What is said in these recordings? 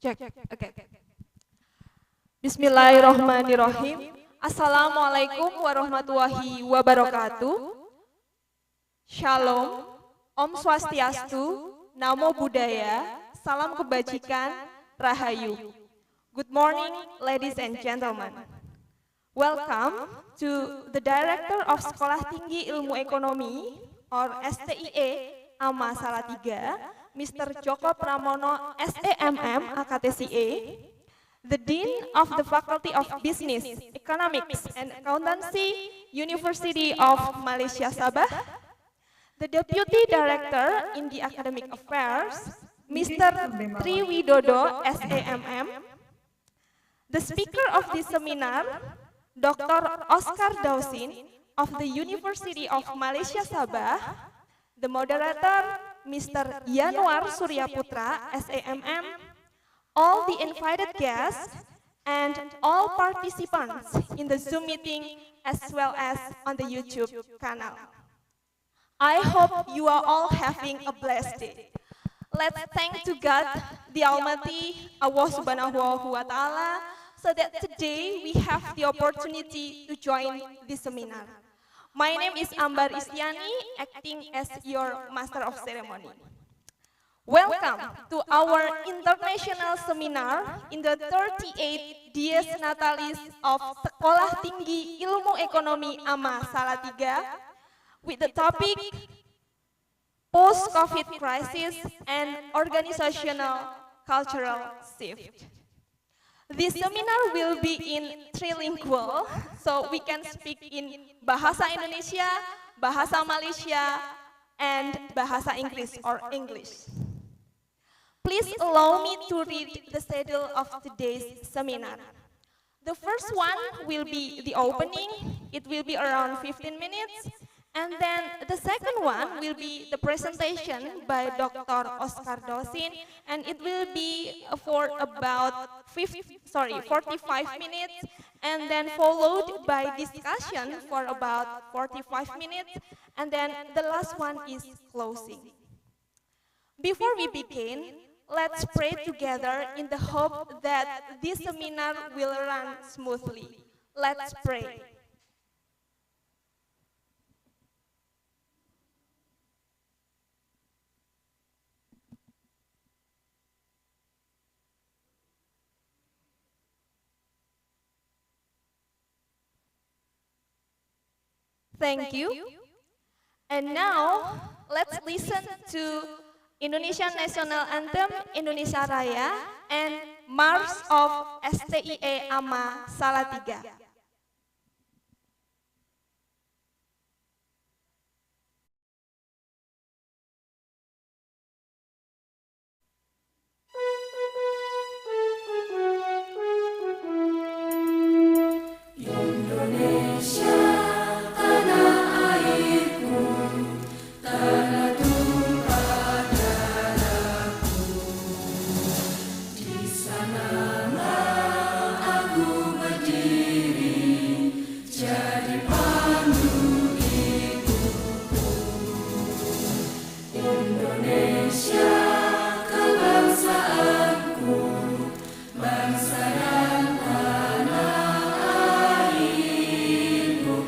Cek. Oke. Bismillahirrahmanirrahim. Assalamualaikum warahmatullahi wabarakatuh. Shalom, Om Swastiastu, Namo Buddhaya, Salam Kebajikan, Rahayu. Good morning, ladies and gentlemen. Welcome to the Director of Sekolah Tinggi Ilmu Ekonomi, or STIE, AMA Salatiga, Mr. Joko Pramono, SEMM, AKTCA, the Dean of the Faculty of Business, Economics, and Accountancy, University of Malaysia Sabah, the Deputy Director in the Academic Affairs, Mr. Triwidodo, SEMM, the speaker of this seminar, Dr. Oscar Dausin of the University of Malaysia Sabah, the moderator, Mr. Yanuar Suryaputra, SEMM, all the invited guests, and all participants in the Zoom meeting as well as on the YouTube channel. I hope you are all having a blessed day. Let's thank to God, the Almighty, Allah Subhanahu wa Ta'ala, so that today we have the opportunity to join this seminar. My name is Ambar Istiani, acting as your Master of Ceremony. Welcome to our international seminar in the 38th Dies Natalis of Sekolah Tinggi Ilmu Ekonomi AMA Salatiga with the topic Post-COVID Crisis and Organizational Cultural Shift. This seminar will be in trilingual, so we can speak in Bahasa Indonesia, Bahasa Malaysia, and Bahasa Inggris or English. Please allow me to read the schedule of today's seminar. The first one will be the opening. It will be around 15 minutes. And then the second one will be the presentation by Dr. Oscar Dausin, and it will be for about 45 minutes, and then followed by discussion for about 45 minutes, and then the last one is closing. Before we begin, let's pray together in the hope that this seminar will run smoothly. Let's pray. Thank you. And now, let's listen to Indonesian National Anthem, Indonesia Raya, and March of STIE AMA Salatiga. Bangsa dan tanah airku.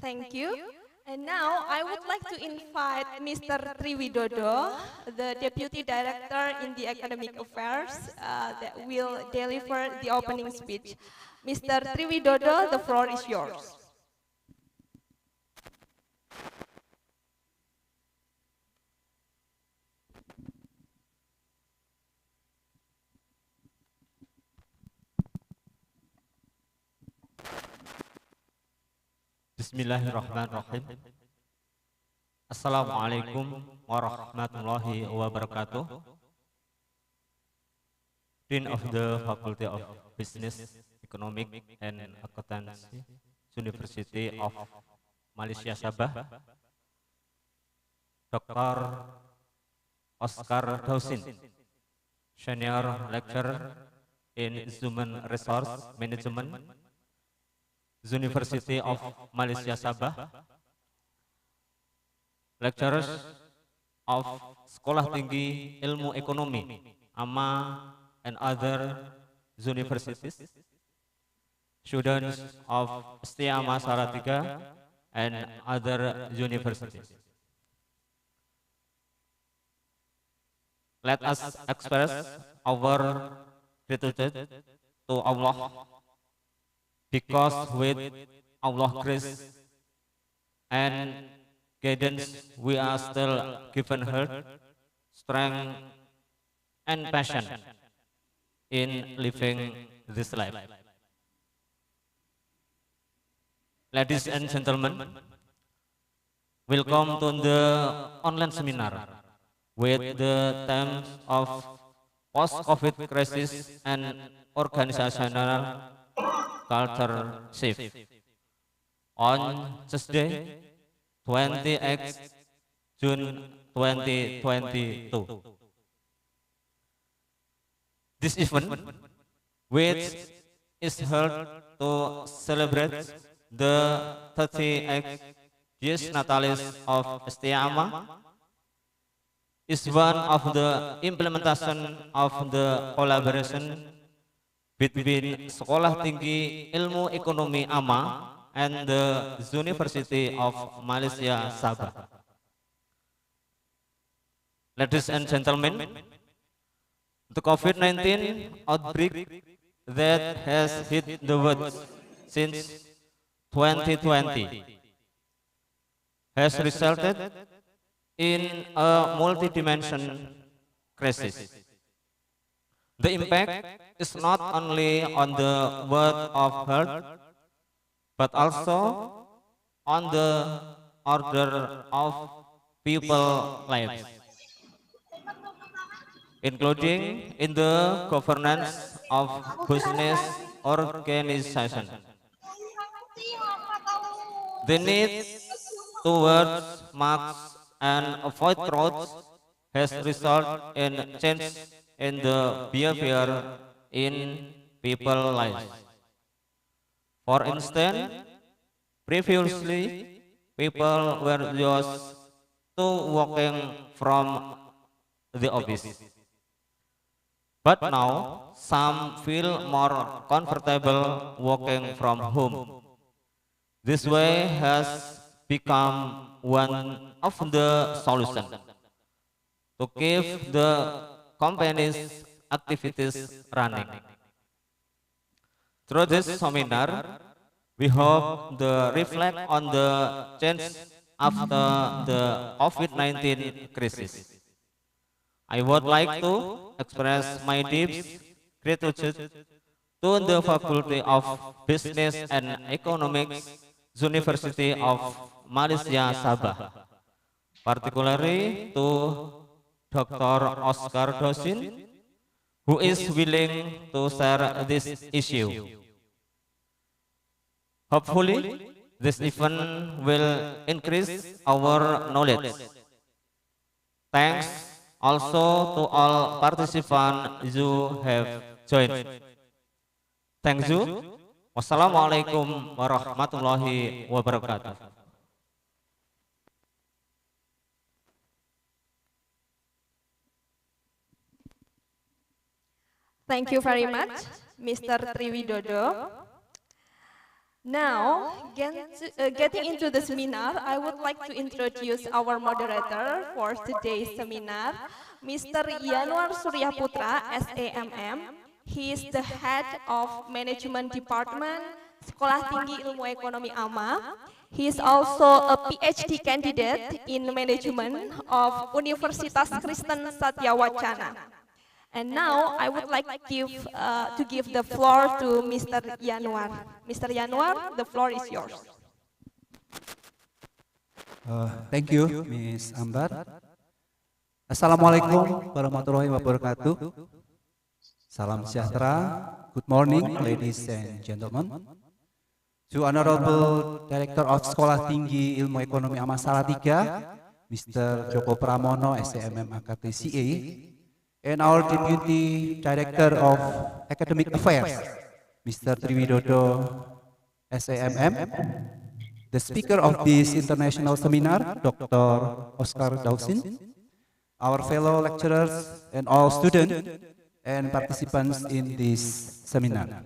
Thank you. And now I would like to invite Mr. Triwidodo, the Deputy Director in the Academic Affairs, that will deliver the opening speech. Mr. Triwidodo, the floor is yours. Bismillahirrahmanirrahim. Assalamualaikum warahmatullahi wabarakatuh. Dean of the Faculty of Business, Economic and Accountancy, University of Malaysia Sabah, Dr. Oscar Dausin, Senior Lecturer in Human Resource Management, University of Malaysia Sabah, lecturers of Sekolah Tinggi Ilmu Ekonomi, AMA, and other universities, students of STIE Salatiga and other universities. Let us express our gratitude to Allah, because with Allah's grace and guidance, we are still given health, strength, and passion in living this life. Ladies and gentlemen, welcome to the online seminar with the themes of post-COVID crisis and organizational culture shift on Tuesday, 28 June 2022. This event, which is held to celebrate the 38th years NATALIS of STIE, is one of the implementation of the collaboration between Sekolah Tinggi Ilmu Ekonomi AMA and the University of Malaysia Sabah. Ladies and gentlemen, the COVID-19 outbreak that has hit the world since 2020 has resulted in a multidimensional crisis. The impact is not only on the world of health, but also on the order of people's lives, including in the governance of business organizations. The need to wear masks and avoid crowds has resulted in change in the behavior in people's lives. For instance, previously people were used to walking from the office, but now some feel more comfortable walking from home. This way has become one of the solutions to keep the company's activities running. Through this seminar, we hope to reflect on the change after the COVID-19 crisis. I would like to express my deep gratitude to the Faculty of Business and Economics, University of Malaysia Sabah, particularly to Dr. Oscar Dausin, who is willing to share this issue. Hopefully, this event will increase our knowledge. Thanks also to all participants who have joined. Thank you. Wassalamualaikum warahmatullahi wabarakatuh. Thank you very much, Mr. Triwidodo. Now, getting into the seminar, I would like to introduce our moderator for today's seminar, Mr. Yanuar Suryaputra, SAMM. He is the head of Management Department, Sekolah Tinggi Ilmu Ekonomi AMA. He is also a PhD candidate in Management of Universitas Kristen Satya Wacana. And now I would like to give the floor to Mr. Yanuar. Mr. Yanuar, the floor is yours. Thank you, Ms. Ambar. Assalamualaikum warahmatullahi wabarakatuh. Salam sejahtera. Good morning, ladies and gentlemen. To Honorable Director of Sekolah Tinggi Ilmu Ekonomi AMA Salatiga, Mr. Joko Pramono, STMM Angkatan STIE, and our Deputy Director of Academic Affairs, Mr. Triwidodo, SAMM. The speaker of this international seminar, Dr. Oscar Dawson, our fellow lecturers and all students and participants in this seminar.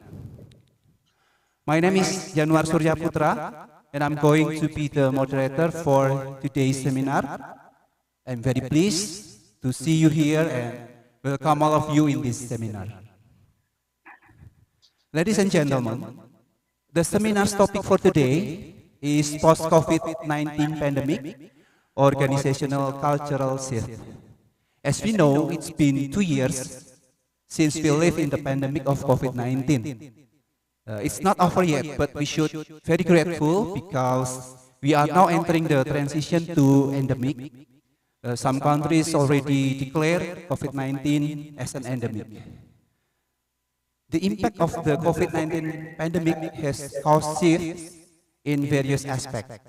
My name is Yanuar Suryaputra, and I'm going to be the moderator for today's seminar. I'm very pleased to see you here and welcome all of you in this seminar. Ladies and gentlemen, the seminar's topic for today is post-COVID-19 pandemic, organizational cultural shift. As we know, it's been 2 years since we live in the pandemic of COVID-19. It's not over yet, but we should be very grateful because we are now entering the transition to endemic. Some countries already declare COVID-19 as an endemic. The impact of the COVID-19 pandemic has caused shifts in various aspects.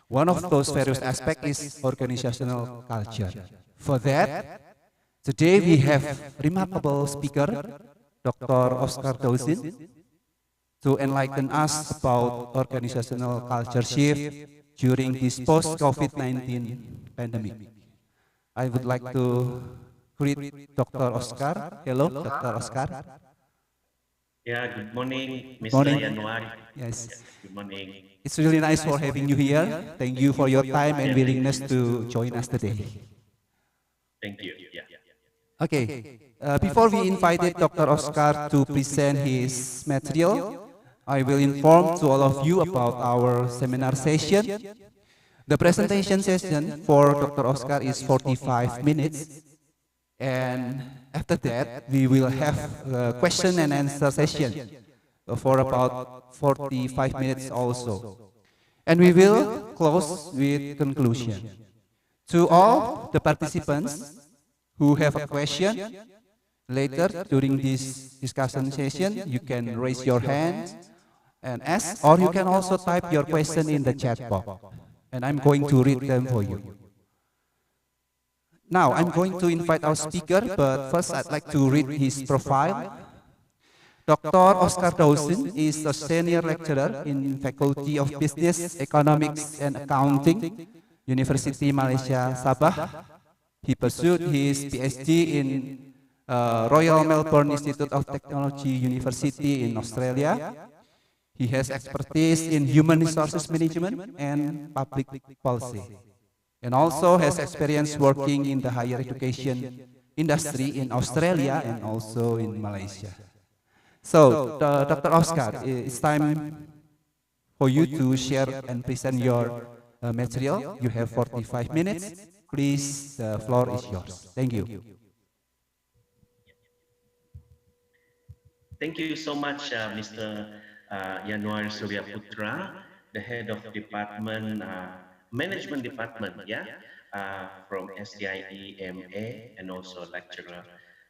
One of those various aspects is organizational culture. For that, today we have remarkable speaker, Dr. Oscar Dawson, to enlighten us about organizational culture shift during this post-COVID-19 pandemic. I would like to greet Dr. Oscar. Hello, Dr. Oscar. Yeah, good morning, Mr. Morning. Yanuar. Yes. Good morning. It's really nice for having you here. Thank you for your time and willingness to join us today. Thank you. Yeah. Okay, before we invited Dr. Oscar to present his material, I will inform to all of you about our seminar session. The presentation session for Dr. Oscar is 45 minutes. And after that, we will have a question and answer session for about 45 minutes also. And we will close with conclusion. To all the participants who have a question, later during this discussion session, you can raise your hand and ask, or you can also type your question in the chat box. And I'm going to read them for you. Now, I'm going to invite our speaker, but first I'd like to read his profile. Dr. Oscar Dawson is a senior lecturer in Faculty of Business, Economics and Accounting, University Malaysia, Sabah. He pursued his PhD in Royal Melbourne Institute of Technology University in Australia. He has expertise in human resources management and public policy, and also has experience working in the higher education industry in Australia and also in Malaysia. So, Dr. Oscar, it's time for you to share and present your material. You have 45 minutes. Please, the floor is yours. Thank you. Thank you so much, Mr. Yanuar Suryaputra, the head of department, management department, yeah, from STIE MA, and also lecturer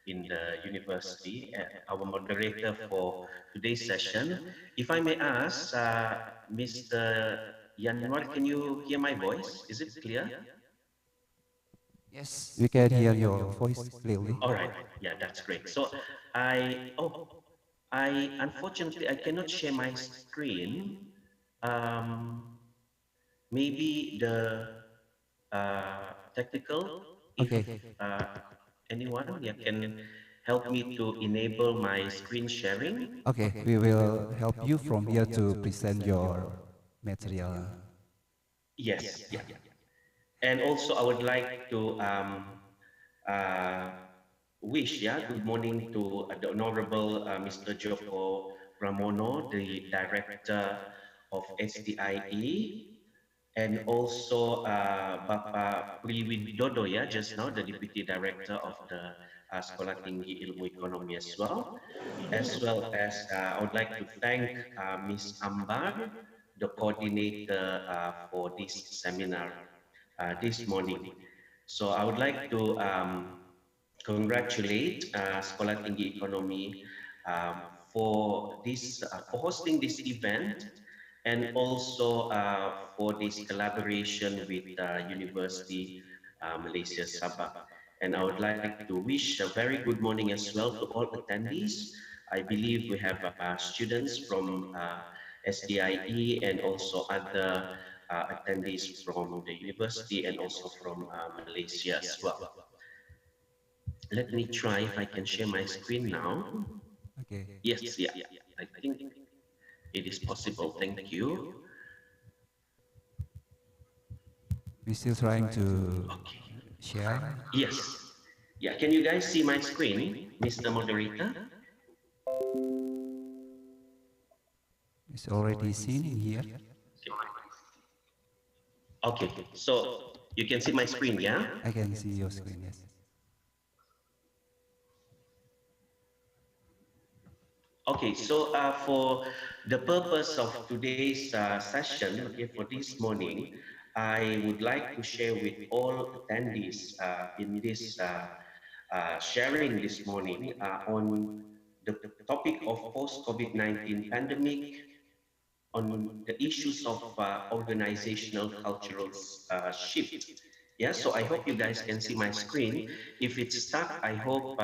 in the university, our moderator for today's session. If I may ask, Mr. Yanuar, can you hear my voice? Is it clear? Yes, we can hear your voice clearly. All right, yeah, that's great. So I unfortunately I cannot share my screen. Maybe the technical, if Okay. anyone yeah, can help me to enable my screen sharing. Okay, we will help you from here to present your material. Yes, yeah. And also, I would like to uh, wish, yeah, good morning to the Honorable Mr. Joko Pramono, the Director of STIE, and also Bapak Priwidodo, yeah, just now, the Deputy Director of the Sekolah Tinggi Ilmu Ekonomi as well as I would like to thank Ms. Ambar, the coordinator for this seminar this morning. So I would like to congratulate Sekolah Tinggi Ekonomi for hosting this event and also for this collaboration with University Malaysia Sabah. And I would like to wish a very good morning as well to all attendees. I believe we have students from STIE and also other attendees from the university and also from Malaysia as well. Let me try if I can share my screen now. Okay. Yes, yeah, I think it is possible. Thank you. We're still trying to Okay. share. Yes. Yeah, can you guys see my screen, Mr. Moderator? It's already seen in here. Okay, so you can see my screen, yeah? I can see your screen, yes. Okay, so for the purpose of today's session, okay, for this morning, I would like to share with all attendees in this sharing this morning on the topic of post-COVID-19 pandemic, on the issues of organizational cultural shift. Yeah, so I hope you guys can see my screen. If it's stuck, I hope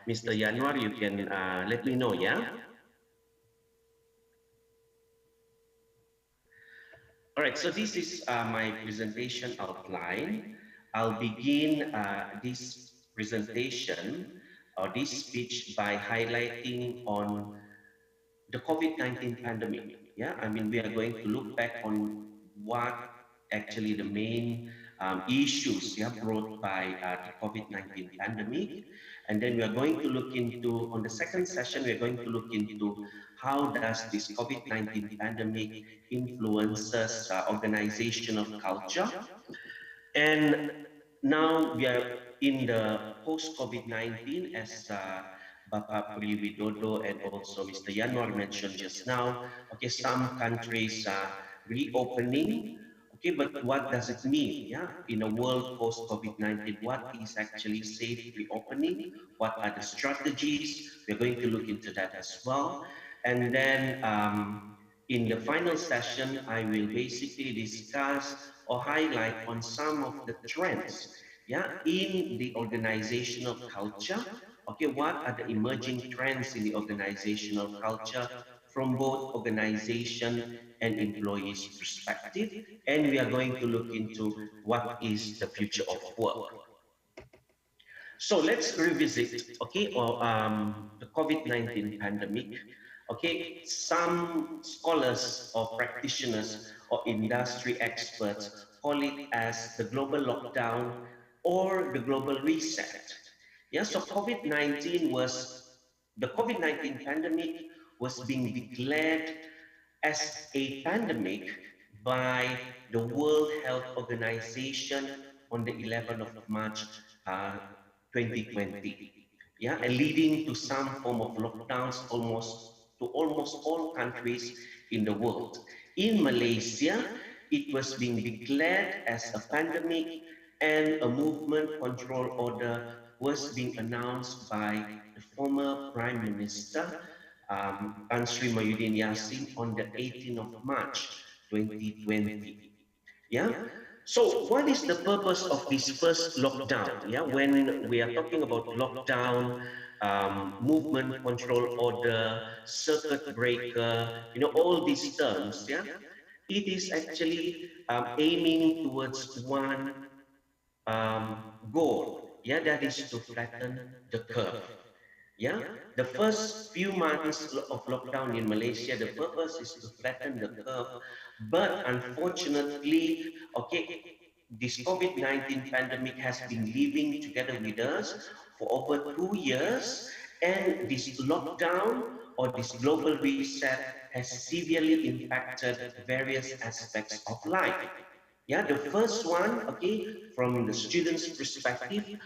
Mr. Yanwar, you can let me know, yeah? All right, so this is my presentation outline. I'll begin this presentation or this speech by highlighting on the COVID-19 pandemic. Yeah, I mean, we are going to look back on what actually the main issues, yeah, brought by the COVID-19 pandemic. And then we are going to look into, on the second session, we are going to look into how does this COVID-19 pandemic influences organizational culture. And now we are in the post-COVID-19 as Bapak Pri Widodo and also Mr. Yanwar mentioned just now. Okay, some countries are reopening. Okay, but what does it mean? Yeah, in a world post-COVID-19, what is actually safe reopening? What are the strategies? We're going to look into that as well. And then in the final session, I will basically discuss or highlight on some of the trends, yeah, in the organizational culture. Okay, what are the emerging trends in the organizational culture from both organization and employees perspective? And we are going to look into what is the future of work. So let's revisit, okay, or the COVID-19 pandemic. Okay, some scholars or practitioners or industry experts call it as the global lockdown or the global reset. Yeah, so the COVID-19 pandemic was being declared as a pandemic by the World Health Organization on the 11th of March uh, 2020. Yeah, and leading to some form of lockdowns almost all countries in the world. In Malaysia, it was being declared as a pandemic and a movement control order was being announced by the former Prime Minister Tan Sri Mahyudin Yassin on the 18th of March 2020. Yeah. So what is the purpose of this first lockdown? Yeah, when we are talking about lockdown, movement control order, circuit breaker, all these terms, yeah, it is actually aiming towards one goal. Yeah, that is to flatten the curve. Yeah, the first few months of lockdown in Malaysia, the purpose is to flatten the curve. But unfortunately, okay, this COVID-19 pandemic has been living together with us for over 2 years, and this lockdown or this global reset has severely impacted various aspects of life. Yeah, the first one, okay, from the students' perspective,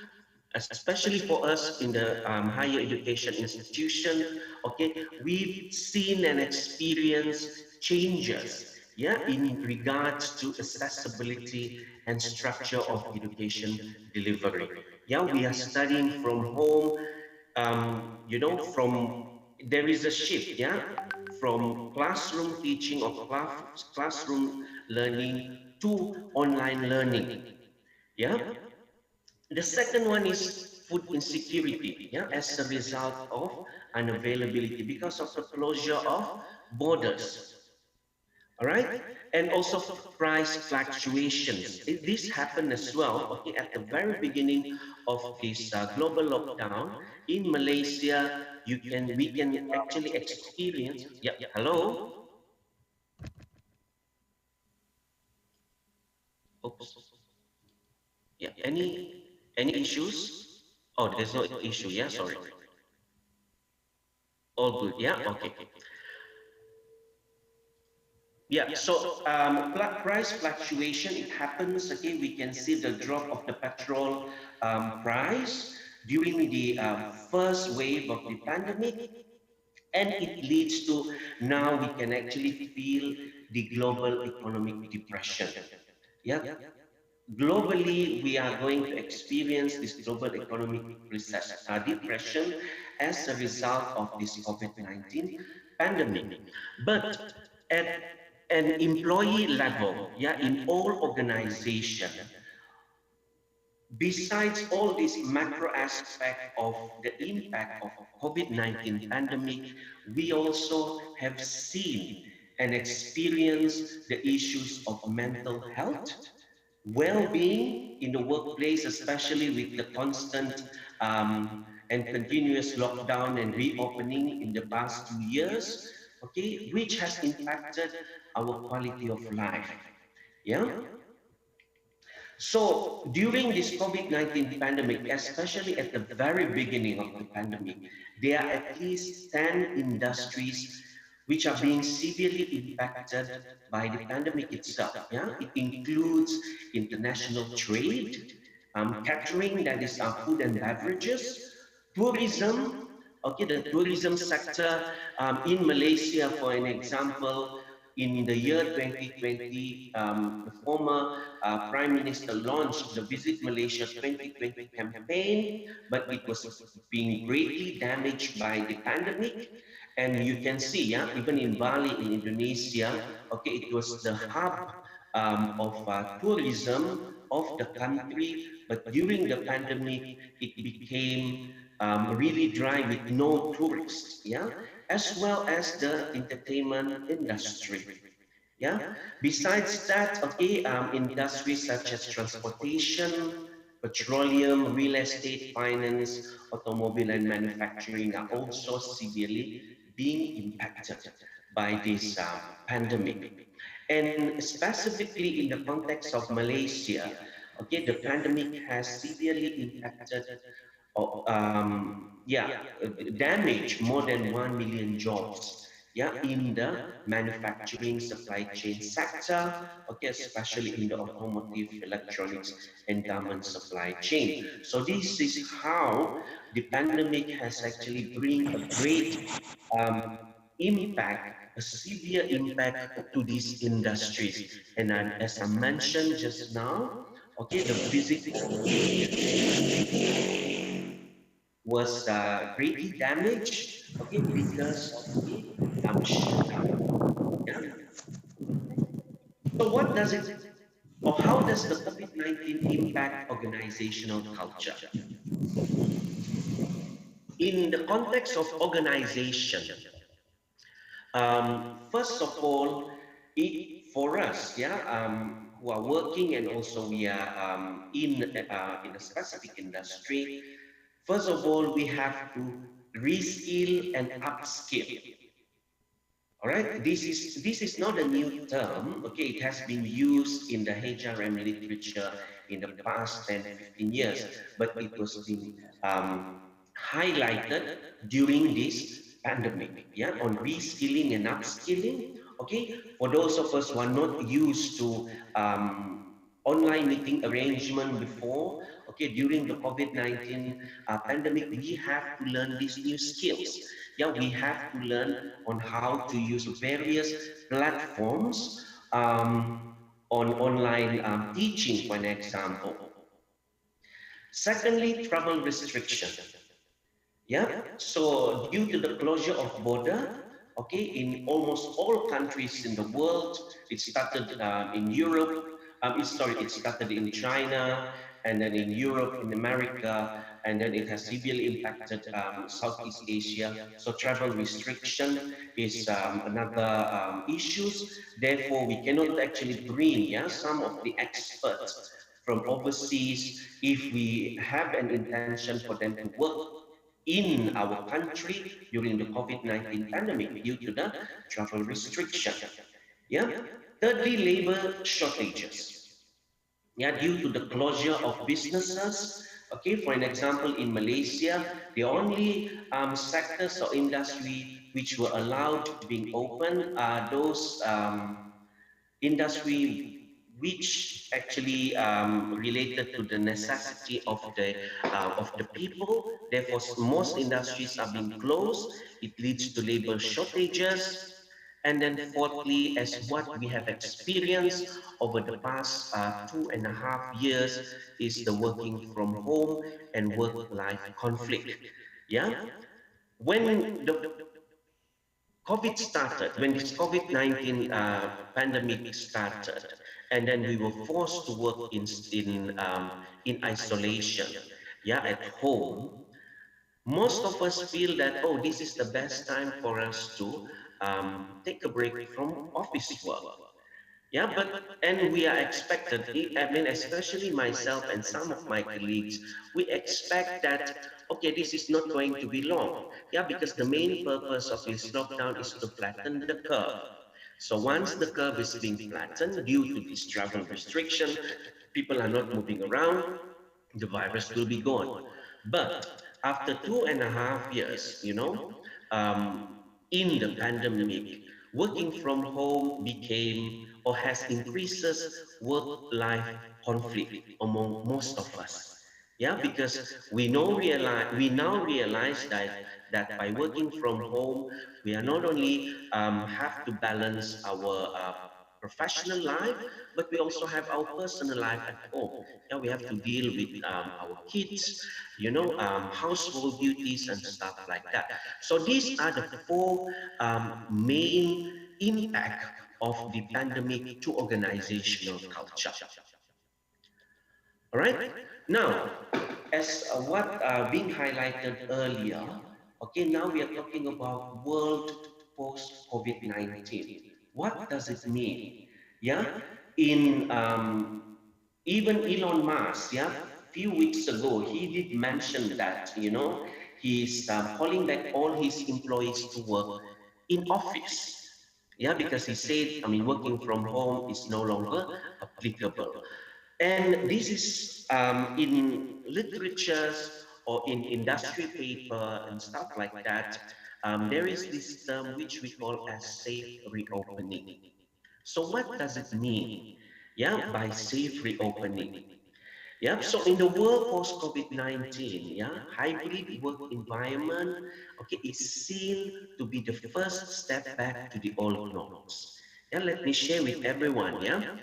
especially for us in the higher education institution, okay, we've seen and experienced changes, yeah, in regards to accessibility and structure of education delivery. Yeah, we are studying from home, from there is a shift, yeah, from classroom teaching or classroom learning to online learning. Yeah, the second one is food insecurity, yeah, as a result of unavailability because of the closure of borders. All right, and also price fluctuations. This happened as well. Okay, at the very beginning of this global lockdown in Malaysia, we can actually experience. Yeah, hello. Oops. Yeah, any issues? Oh, there's no issue. Yeah, sorry. All good. Yeah, okay. Yeah, so price fluctuation, it happens, okay, we can see the drop of the petrol price during the first wave of the pandemic, and it leads to now we can actually feel the global economic depression. Yeah, globally, we are going to experience this global economic depression as a result of this COVID-19 pandemic. But at an employee level, yeah, in all organization, besides all this macro aspect of the impact of COVID-19 pandemic, we also have seen and experienced the issues of mental health, well-being in the workplace, especially with the constant and continuous lockdown and reopening in the past 2 years, okay, which has impacted our quality of life. Yeah. So during this COVID-19 pandemic, especially at the very beginning of the pandemic, there are at least 10 industries which are being severely impacted by the pandemic itself. Yeah, it includes international trade, catering, that is food and beverages, tourism. Okay, the tourism sector in Malaysia, for an example, in the year 2020, the former Prime Minister launched the Visit Malaysia 2020 campaign, but it was being greatly damaged by the pandemic. And you can see, yeah, even in Bali, in Indonesia, okay, it was the hub of tourism of the country. But during the pandemic, it became really dry with no tourists, yeah, as well as the entertainment industry. Yeah. Besides that, okay, industries such as transportation, petroleum, real estate, finance, automobile, and manufacturing are also severely being impacted by this pandemic. And specifically in the context of Malaysia, okay, the pandemic has severely impacted yeah, damage more than 1 million jobs, yeah, in the manufacturing supply chain sector, okay, especially in the automotive, electronics, and garment supply chain. So this is how the pandemic has actually bring a great um, impact, a severe impact to these industries. And as I mentioned just now, okay, the visiting was greatly damaged, okay, because of the shutdown. Yeah. So what does it, or how does the COVID-19 impact organizational culture? In the context of organization, first of all, for us, yeah, who are working and also we are in a specific industry, first of all, we have to reskill and upskill. All right, this is not a new term. Okay, it has been used in the HRM literature in the past 10, 15 years, but it was being highlighted during this pandemic. Yeah, on reskilling and upskilling. Okay, for those of us who are not used to online meeting arrangement before, okay, during the COVID-19 pandemic, we have to learn these new skills. Yeah, we have to learn on how to use various platforms on online teaching, for an example. Secondly, travel restriction. Yeah, so due to the closure of border, okay, in almost all countries in the world, it started in Europe. It started in China, and then in Europe, in America, and then it has severely impacted Southeast Asia. So travel restriction is another issues. Therefore, we cannot actually bring, yeah, some of the experts from overseas if we have an intention for them to work in our country during the COVID-19 pandemic due to the travel restriction. Yeah. Thirdly, labor shortages. Yeah, due to the closure of businesses. Okay, for an example, in Malaysia, the only sectors or industry which were allowed being open are those industry which actually related to the necessity of the people. Therefore, most industries are being closed. It leads to labor shortages. And then fourthly, as what we have experienced over the past 2.5 years, is the working from home and work-life conflict. Yeah, when the COVID started, when this COVID-19 pandemic started, and then we were forced to work in isolation, yeah, at home. Most of us feel that, oh, this is the best time for us to take a break from office work. Yeah, and we are expected, I mean, especially myself and some of my colleagues, we expect that, okay, this is not going to be long. Yeah, because the main purpose of this lockdown is to flatten the curve. So once the curve is being flattened due to this travel restriction, people are not moving around, the virus will be gone. But after 2.5 years, um, in the pandemic, working from home became or has increases work-life conflict among most of us. Yeah, because we now realize that by working from home, we are not only have to balance our professional life, but we also have our personal life at home. Yeah, we have to deal with our kids, household duties and stuff like that. So these are the four main impact of the pandemic to organizational culture. All right. Now, as what being highlighted earlier, okay, now we are talking about world post COVID-19. What does it mean? Yeah, in even Elon Musk, yeah, few weeks ago, he did mention that, he's calling back all his employees to work in office. Yeah, because he said, I mean, working from home is no longer applicable. And this is in literatures or in industry paper and stuff like that. There is this term which we call as safe reopening. So what does it mean? Yeah, by safe reopening. Yeah, so in the world post COVID-19, yeah, hybrid work environment, okay, is seen to be the first step back to the old norms. Yeah, let me share with everyone. Yeah,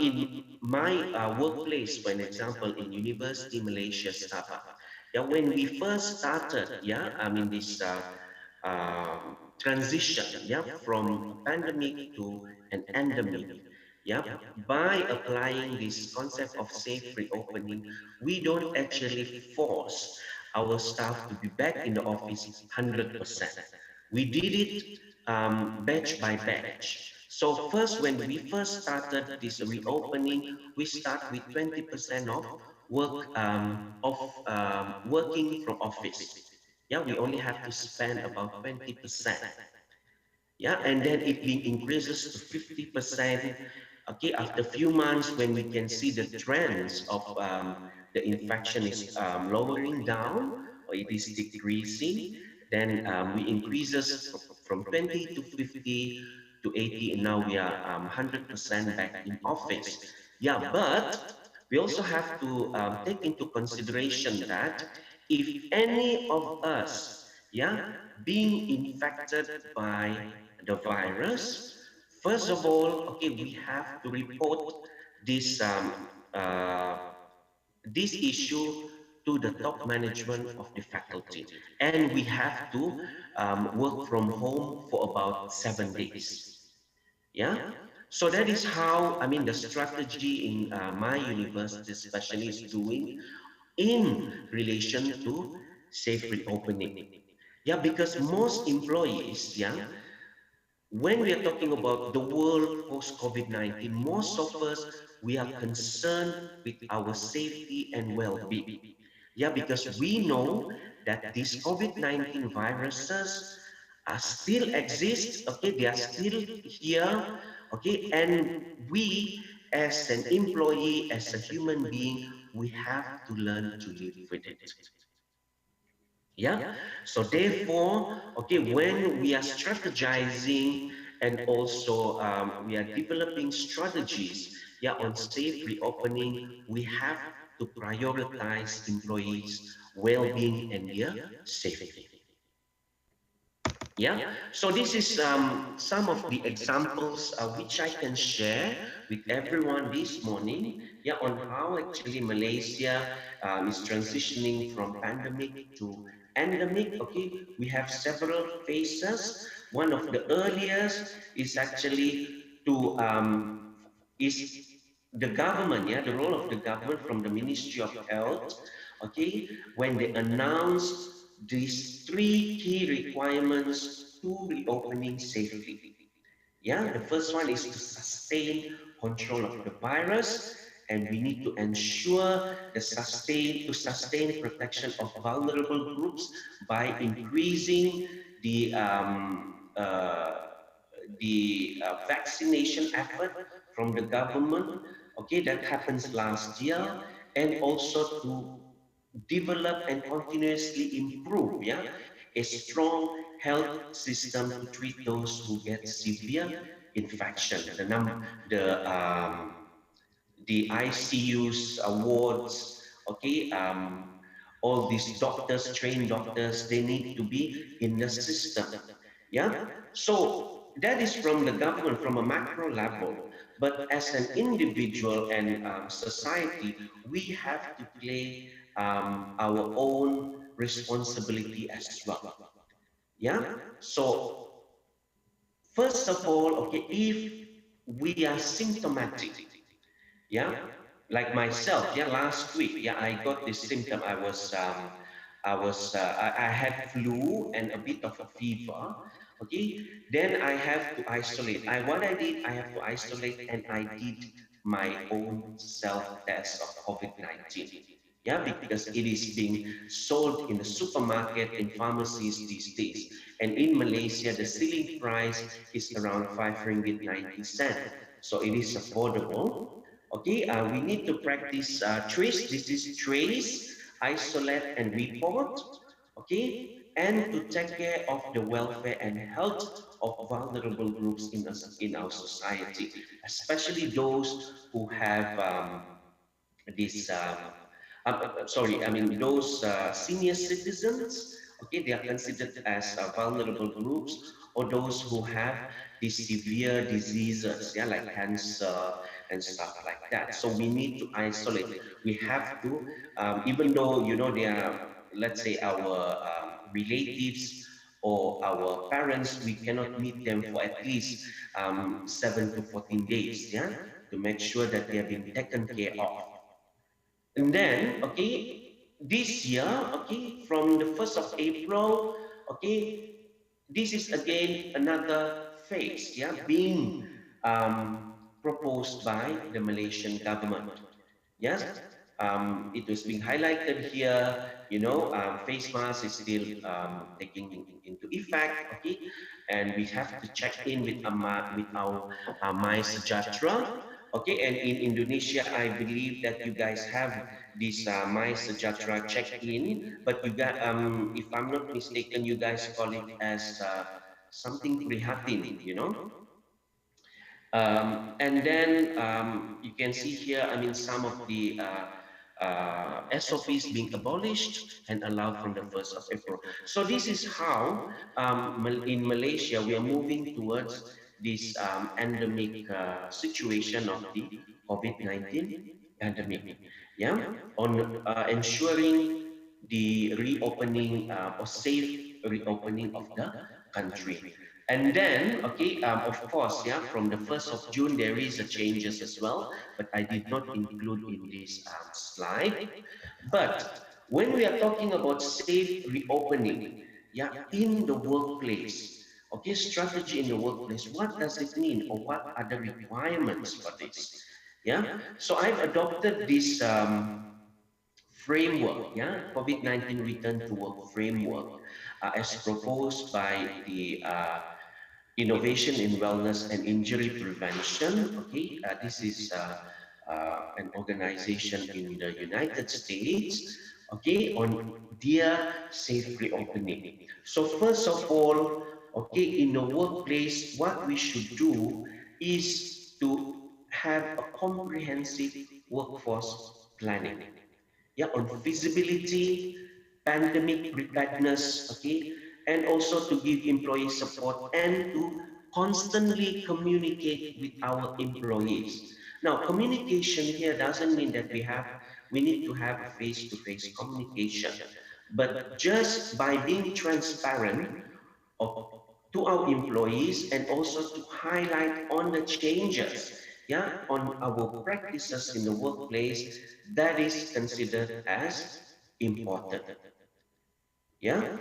in my workplace, for an example, in University Malaysia Sabah, yeah, when we first started, yeah, I mean this transition, yeah, from a pandemic to an endemic, yeah, by applying this concept of safe reopening, we don't actually force our staff to be back in the office 100%. We did it batch by batch. So first, when we first started this reopening, we start with 20% of working from office. Yeah, we only have to spend about 20%. Yeah, and then it increases to 50%. Okay, after a few months, when we can see the trends of the infection is lowering down or it is decreasing, then we increases from 20 to 50 to 80, and now we are 100% back in office. Yeah, but we also have to take into consideration that if any of us, yeah, being infected by the virus, first of all, okay, we have to report this uh, this issue to the top management of the faculty, and we have to work from home for about 7 days. Yeah. So that is how, I mean, the strategy in my university especially is doing in relation to safe reopening. Yeah, because most employees, yeah, when we are talking about the world post COVID-19, most of us, we are concerned with our safety and well-being. Yeah, because we know that these COVID-19 viruses are still exist, okay, they are still here, okay, and we as an employee, as a human being, we have to learn to live with it. Yeah. So therefore, okay, when we are strategizing and also we are developing strategies, yeah, on safe reopening, we have to prioritize employees' well-being and their safety. Yeah. So this is some of the examples which I can share with everyone this morning. Yeah, on how actually Malaysia is transitioning from pandemic to endemic. Okay, we have several phases. One of the earliest is actually to is the government, yeah, the role of the government from the Ministry of Health, okay, when they announced these three key requirements to reopening safely. Yeah, the first one is to sustain control of the virus, and we need to ensure sustain protection of vulnerable groups by increasing the vaccination effort from the government. Okay, that happens last year, and also to develop and continuously improve, yeah, a strong health system to treat those who get severe infection. The ICUs, wards, okay, all these doctors, trained doctors, they need to be in the system. Yeah. So that is from the government, from a macro level. But as an individual and society, we have to play our own responsibility as well. Yeah. So first of all, okay, if we are symptomatic, yeah, like myself, yeah, last week, yeah, I got this symptom. I had flu and a bit of a fever. Okay, then I have to isolate. What I did, I have to isolate, and I did my own self test of COVID-19. Yeah, because it is being sold in the supermarket, in pharmacies these days. And in Malaysia, the ceiling price is around 5 ringgit 90 cent. So it is affordable. Okay, we need to practice trace disease, trace, isolate, and report. Okay, and to take care of the welfare and health of vulnerable groups in our society, especially those who have this sorry, I mean those senior citizens. Okay, they are considered as vulnerable groups, or those who have these severe diseases, yeah, like cancer and stuff like that. So we need to isolate. We have to, even though they are, let's say, our relatives or our parents, we cannot meet them for at least 7 to 14 days, yeah, to make sure that they have been taken care of. And then, okay, this year, okay, from the 1st of April, okay, this is again another phase, yeah, being um, proposed by the Malaysian government. Yes. It was being highlighted here, face mask is still taking into effect, okay, and we have to check in with our My Sejahtera, okay, and in Indonesia, I believe that you guys have this My Sejahtera check-in, but you got if I'm not mistaken, you guys call it as something prihatin, and then you can see here, I mean, some of the SOPs being abolished and allowed from the 1st of April. So this is how in Malaysia we are moving towards this endemic situation of the COVID-19 pandemic. Yeah, on ensuring the reopening or safe reopening of the country. And then, okay, of course, yeah, from the 1st of June, there is a changes as well, but I did not include in this slide. But when we are talking about safe reopening, yeah, in the workplace, okay, strategy in the workplace, what does it mean or what are the requirements for this? Yeah, so I've adopted this framework, yeah, COVID-19 return to work framework as proposed by the Innovation in Wellness and Injury Prevention. Okay, this is an organization in the United States. Okay, on their safe reopening. So first of all, okay, in the workplace, what we should do is to have a comprehensive workforce planning. Yeah, on feasibility, pandemic preparedness, okay, and also to give employees support and to constantly communicate with our employees. Now, communication here doesn't mean that we need to have a face-to-face communication, but just by being transparent of, to our employees and also to highlight on the changes, yeah, on our practices in the workplace, that is considered as important. Yeah,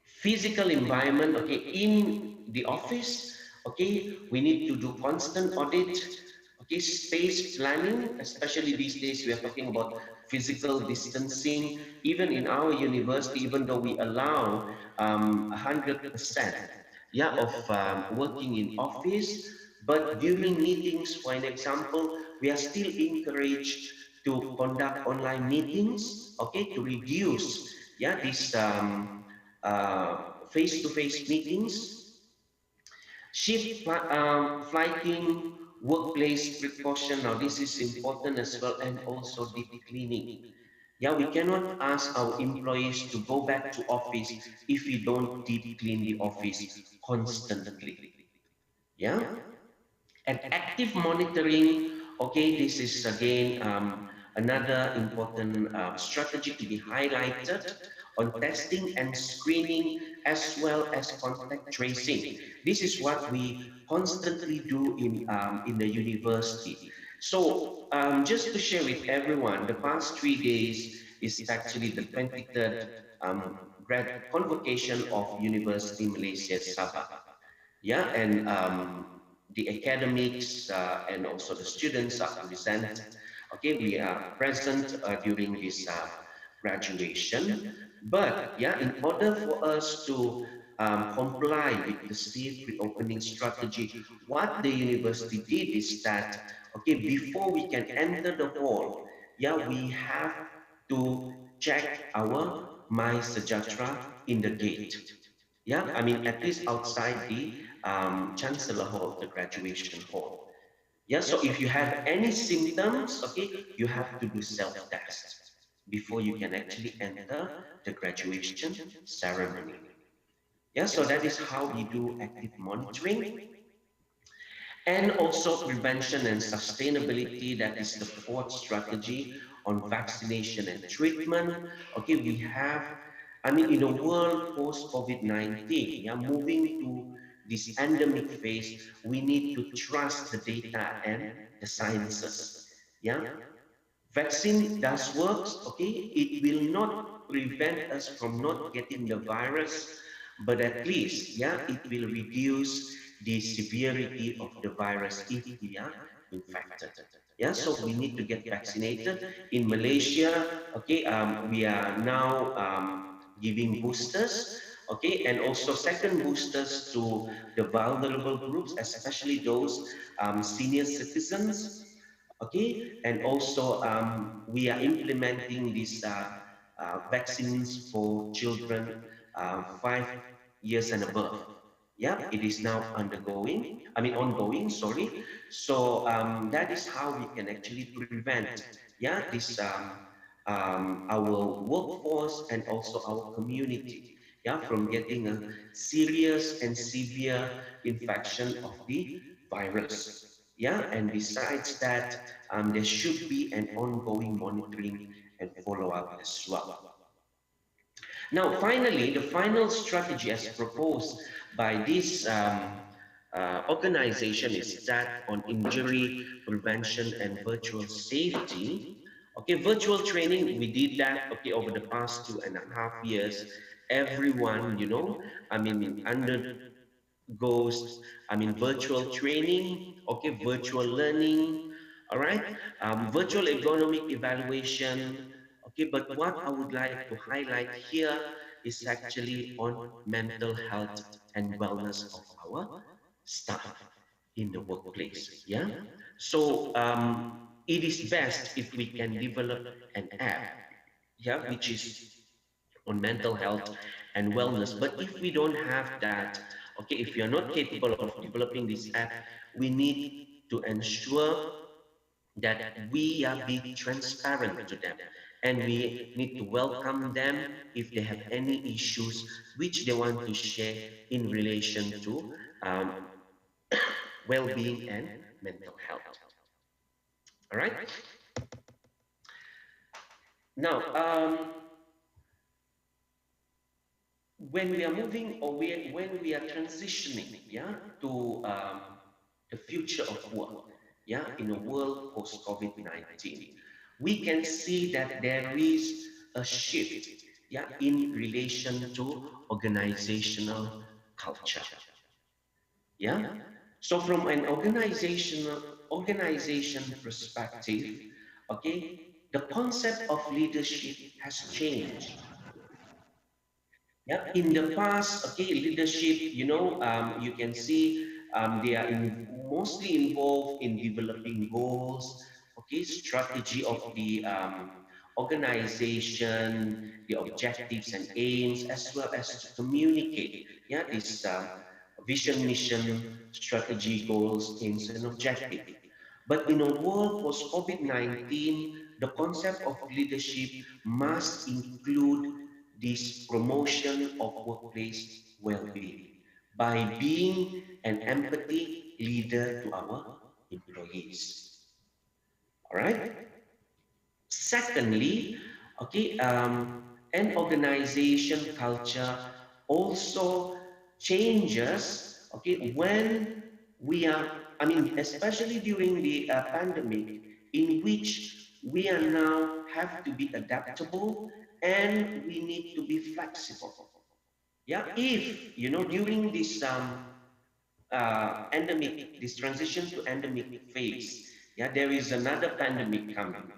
physical environment, okay, in the office, okay, we need to do constant audit, okay, space planning, especially these days we are talking about physical distancing. Even in our university, even though we allow 100%, yeah, of working in office, but during meetings, for an example, we are still encouraged to conduct online meetings, okay, to reduce, yeah, this face-to-face meetings, flighting, workplace precaution. Now, this is important as well, and also deep cleaning. Yeah, we cannot ask our employees to go back to office if we don't deep clean the office constantly. Yeah, and active monitoring. Okay, this is again another important strategy to be highlighted on testing and screening as well as contact tracing. This is what we constantly do in the university. So just to share with everyone, the past 3 days is actually the 23rd grad convocation of University Malaysia Sabah. Yeah, and the academics and also the students are present. Okay, we are present during this graduation. But yeah, in order for us to comply with the safe reopening strategy, what the university did is that, okay, before we can enter the hall, yeah, we have to check our My Sejahtera in the gate. Yeah, I mean, at least outside the Chancellor Hall, the graduation hall. Yeah, so if you have any symptoms, okay, you have to do self-test before you can actually enter the graduation ceremony. Yeah, so that is how we do active monitoring. And also prevention and sustainability, that is the fourth strategy on vaccination and treatment. Okay, we have, I mean, in a world post-COVID-19, yeah, moving to this endemic phase, we need to trust the data and the sciences. Yeah, vaccine does works, okay? It will not prevent us from not getting the virus, but at least, yeah, it will reduce the severity of the virus if we are infected. Yeah, so we need to get vaccinated. In Malaysia, okay, we are now giving boosters, okay, and also second boosters to the vulnerable groups, especially those senior citizens, okay, and also we are implementing these vaccines for children 5 years and above. Yeah, it is now ongoing, sorry. So that is how we can actually prevent, yeah, this our workforce and also our community, yeah, from getting a serious and severe infection of the virus. Yeah, and besides that, there should be an ongoing monitoring and follow up as well. Now, finally, the final strategy as proposed by this organization is that on injury prevention and virtual safety. Okay, virtual training, we did that, okay, over the past 2.5 years. Everyone, undergoes, virtual training, okay, virtual learning, all right, virtual ergonomic evaluation. Okay, but what I would like to highlight here is actually on mental health and wellness of our staff in the workplace. Yeah. So it is best if we can develop an app, yeah, which is on mental health and wellness. But if we don't have that, okay, if you're not capable of developing this app, we need to ensure that we are be transparent to them, and we need to welcome them if they have any issues which they want to share in relation to um, well-being and mental health. All right. Now, when we are moving, or when we are transitioning, yeah, to the future of work, yeah, in a world post COVID-19, we can see that there is a shift, yeah, in relation to organizational culture. Yeah. So from an organization perspective, okay, the concept of leadership has changed. Yeah, in the past, okay, leadership, you can see they are mostly involved in developing goals, okay, strategy of the organization, the objectives and aims, as well as to communicate, yeah, this vision, mission, strategy, goals, aims, and objective. But in a world post COVID-19, the concept of leadership must include this promotion of workplace well-being by being an empathy leader to our employees. All right. Secondly, okay, an organization culture also changes, okay, when we are, especially during the pandemic, in which we are now have to be adaptable and we need to be flexible. Yeah, if, during this endemic, this transition to endemic phase, yeah, there is another pandemic coming.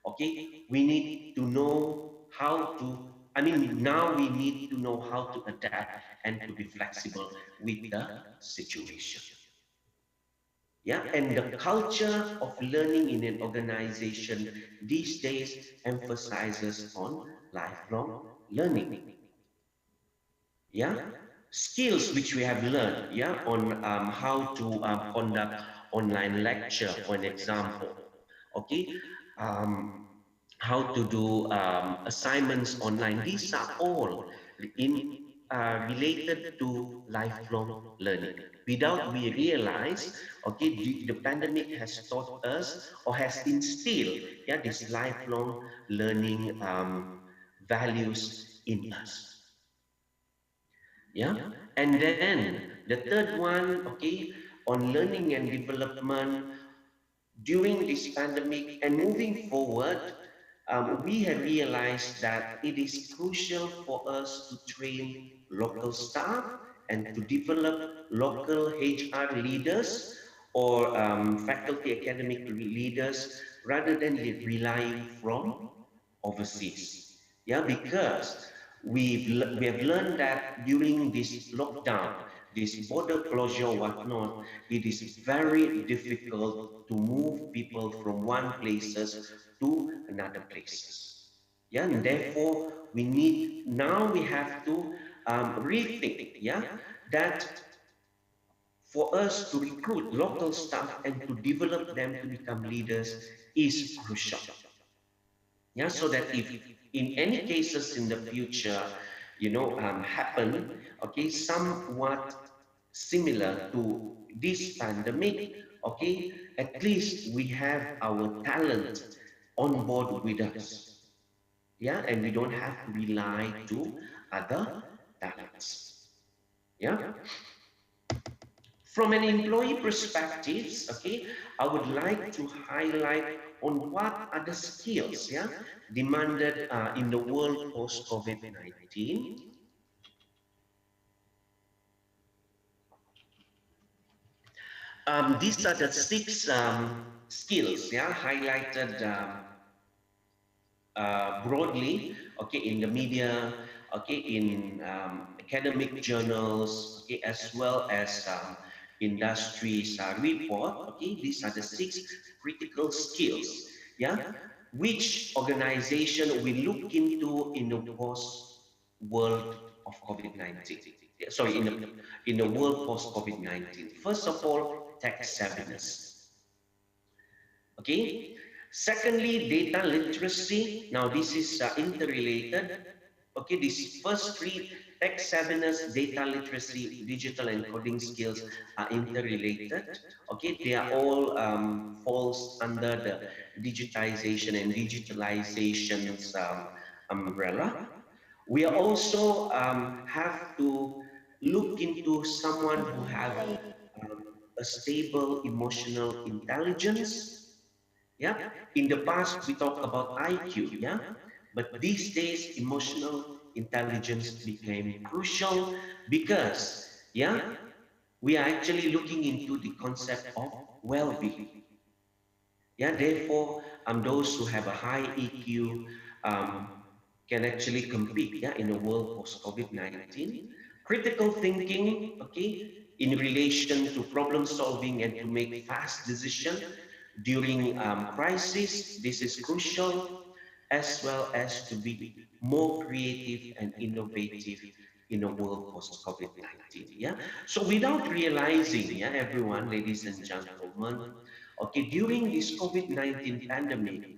Okay, we need to know how to, now we need to know how to adapt and to be flexible with the situation. Yeah, and the culture of learning in an organization these days emphasizes on lifelong learning. Yeah, skills which we have learned, yeah, on how to conduct online lecture, for an example. Okay, um, how to do assignments online. These are all in related to lifelong learning. Without we realize, okay, the pandemic has taught us or has instilled, yeah, this lifelong learning values in us. Yeah, and then the third one, okay, on learning and development during this pandemic and moving forward, we have realized that it is crucial for us to train local staff and to develop local HR leaders, or faculty academic leaders rather than relying from overseas. Yeah, because we have learned that during this lockdown, this border closure, whatnot, it is very difficult to move people from one places to another places. Yeah, and therefore we have to rethink. Yeah, that for us to recruit local staff and to develop them to become leaders is crucial. Yeah, so that if in any cases in the future, happen, okay, somewhat similar to this pandemic, okay, at least we have our talent on board with us. Yeah, and we don't have to rely to other talents. Yeah. From an employee perspectives, okay, I would like to highlight on what are the skills, yeah, demanded in the world post COVID-19. These are the six skills, yeah, highlighted broadly, okay, in the media, okay, in academic journals, okay, as well as industries report, okay, these are the six critical skills, yeah, which organization we look into in the post world of COVID-19. Sorry, in the world post COVID-19. First of all, tech savviness. Okay. Secondly, data literacy. Now, this is interrelated. Okay, these first three, tech savviness, data literacy, digital and coding skills, are interrelated. Okay, they are all falls under the digitization and digitalization's umbrella. We also have to look into someone who have a stable emotional intelligence. Yeah, in the past we talk about IQ. Yeah, but these days emotional intelligence became crucial because, yeah, we are actually looking into the concept of well-being. Yeah, therefore those who have a high EQ um, can actually compete, yeah, in a world post COVID-19. Critical thinking, okay, in relation to problem solving and to make fast decision during crisis, this is crucial, as well as to be more creative and innovative in a world post COVID-19. Yeah. So without realizing, yeah, everyone, ladies and gentlemen, okay, during this COVID-19 pandemic,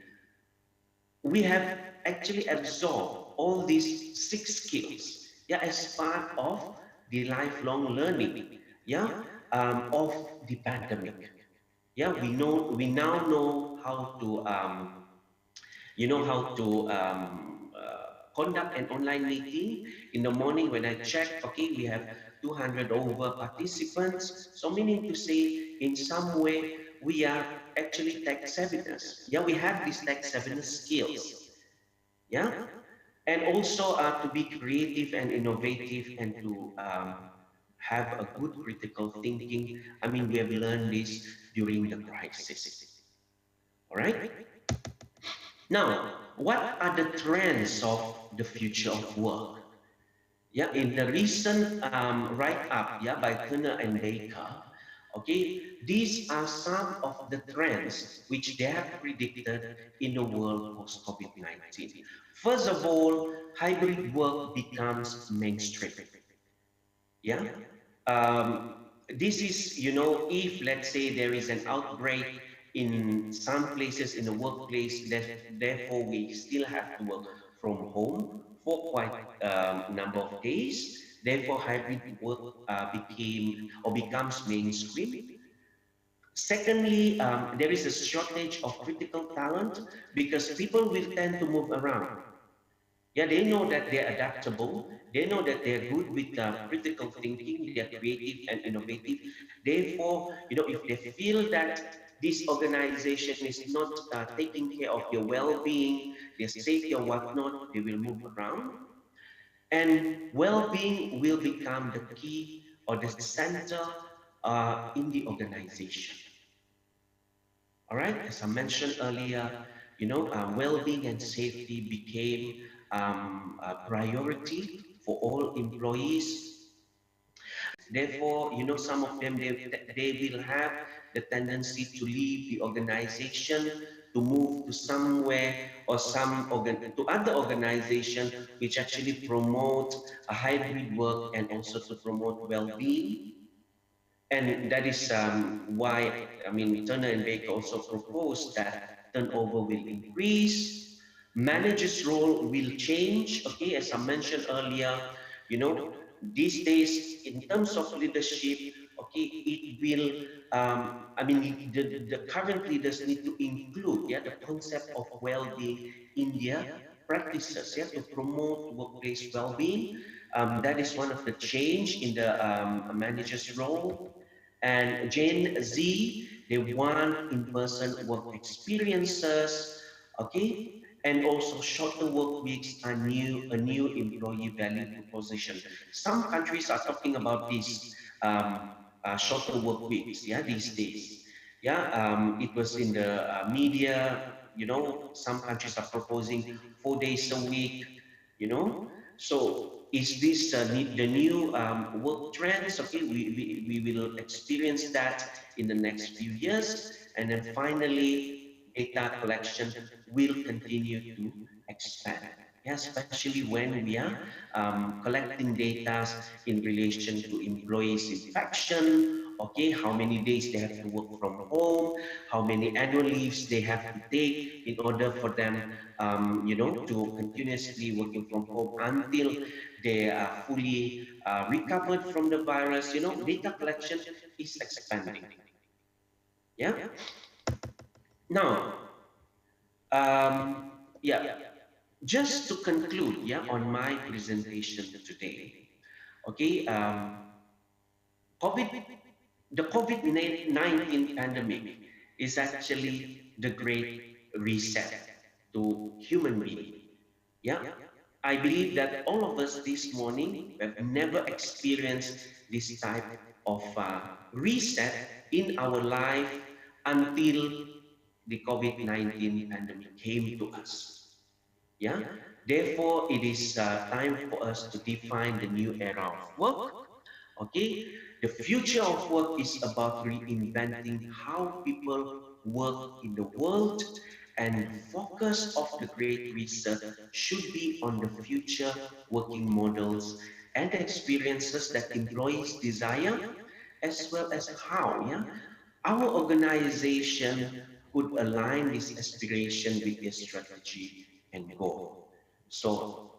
we have actually absorbed all these six skills, yeah, as part of the lifelong learning, yeah, of the pandemic. Yeah, we now know how to conduct an online meeting. In the morning when I check, okay, we have 200 over participants, so meaning to say in some way we are actually tech savviness. Yeah, we have these tech savviness skills. Yeah, and also to be creative and innovative and to have a good critical thinking. I mean, we have learned this during the crisis. All right. Now, what are the trends of the future of work? Yeah, in the recent write-up, yeah, by Turner and Baker, okay, these are some of the trends which they have predicted in the world post-COVID-19. First of all, hybrid work becomes mainstream. Yeah, um, this is, if let's say there is an outbreak in some places in the workplace, therefore we still have to work from home for quite a number of days. Therefore, hybrid work became or becomes mainstream. Secondly, there is a shortage of critical talent because people will tend to move around. Yeah, they know that they're adaptable. They know that they're good with critical thinking. They're creative and innovative. Therefore, if they feel that this organization is not taking care of their well-being, their safety or whatnot, they will move around. And well-being will become the key or the center in the organization. All right, as I mentioned earlier, well-being and safety became a priority for all employees. Therefore, some of them they will have the tendency to leave the organization to move to somewhere or to other organization which actually promote a hybrid work and also to promote well-being. And that is why, I mean, Turner and Baker also proposed that turnover will increase, managers' role will change. Okay, as I mentioned earlier, you know, these days, in terms of leadership, okay, it will, I mean, the current leaders need to include, yeah, the concept of well-being in their practices, yeah, to promote workplace well-being. That is one of the change in the manager's role. And Gen Z, they want in-person work experiences, okay? And also shorter work weeks are a new employee value proposition. Some countries are talking about this shorter work weeks, yeah, these days. Yeah, it was in the media, some countries are proposing 4 days a week, you know. So is this the new work trends? Okay, we will experience that in the next few years. And then finally, data collection will continue to expand. Yeah, especially when we are collecting data in relation to employees' infection, okay, how many days they have to work from home, how many annual leaves they have to take in order for them, to continuously working from home until they are fully recovered from the virus. Data collection is expanding. Yeah. Now, um, yeah, just to conclude, yeah, on my presentation today, okay, COVID, the COVID-19 pandemic is actually the great reset to human being. Yeah, I believe that all of us this morning have never experienced this type of reset in our life until the COVID-19 pandemic came to us. Yeah, therefore, it is time for us to define the new era of work. Okay, the future of work is about reinventing how people work in the world, and the focus of the Great Reset should be on the future working models and the experiences that employees desire, as well as how, yeah, our organization could align this aspiration with their strategy and goal. So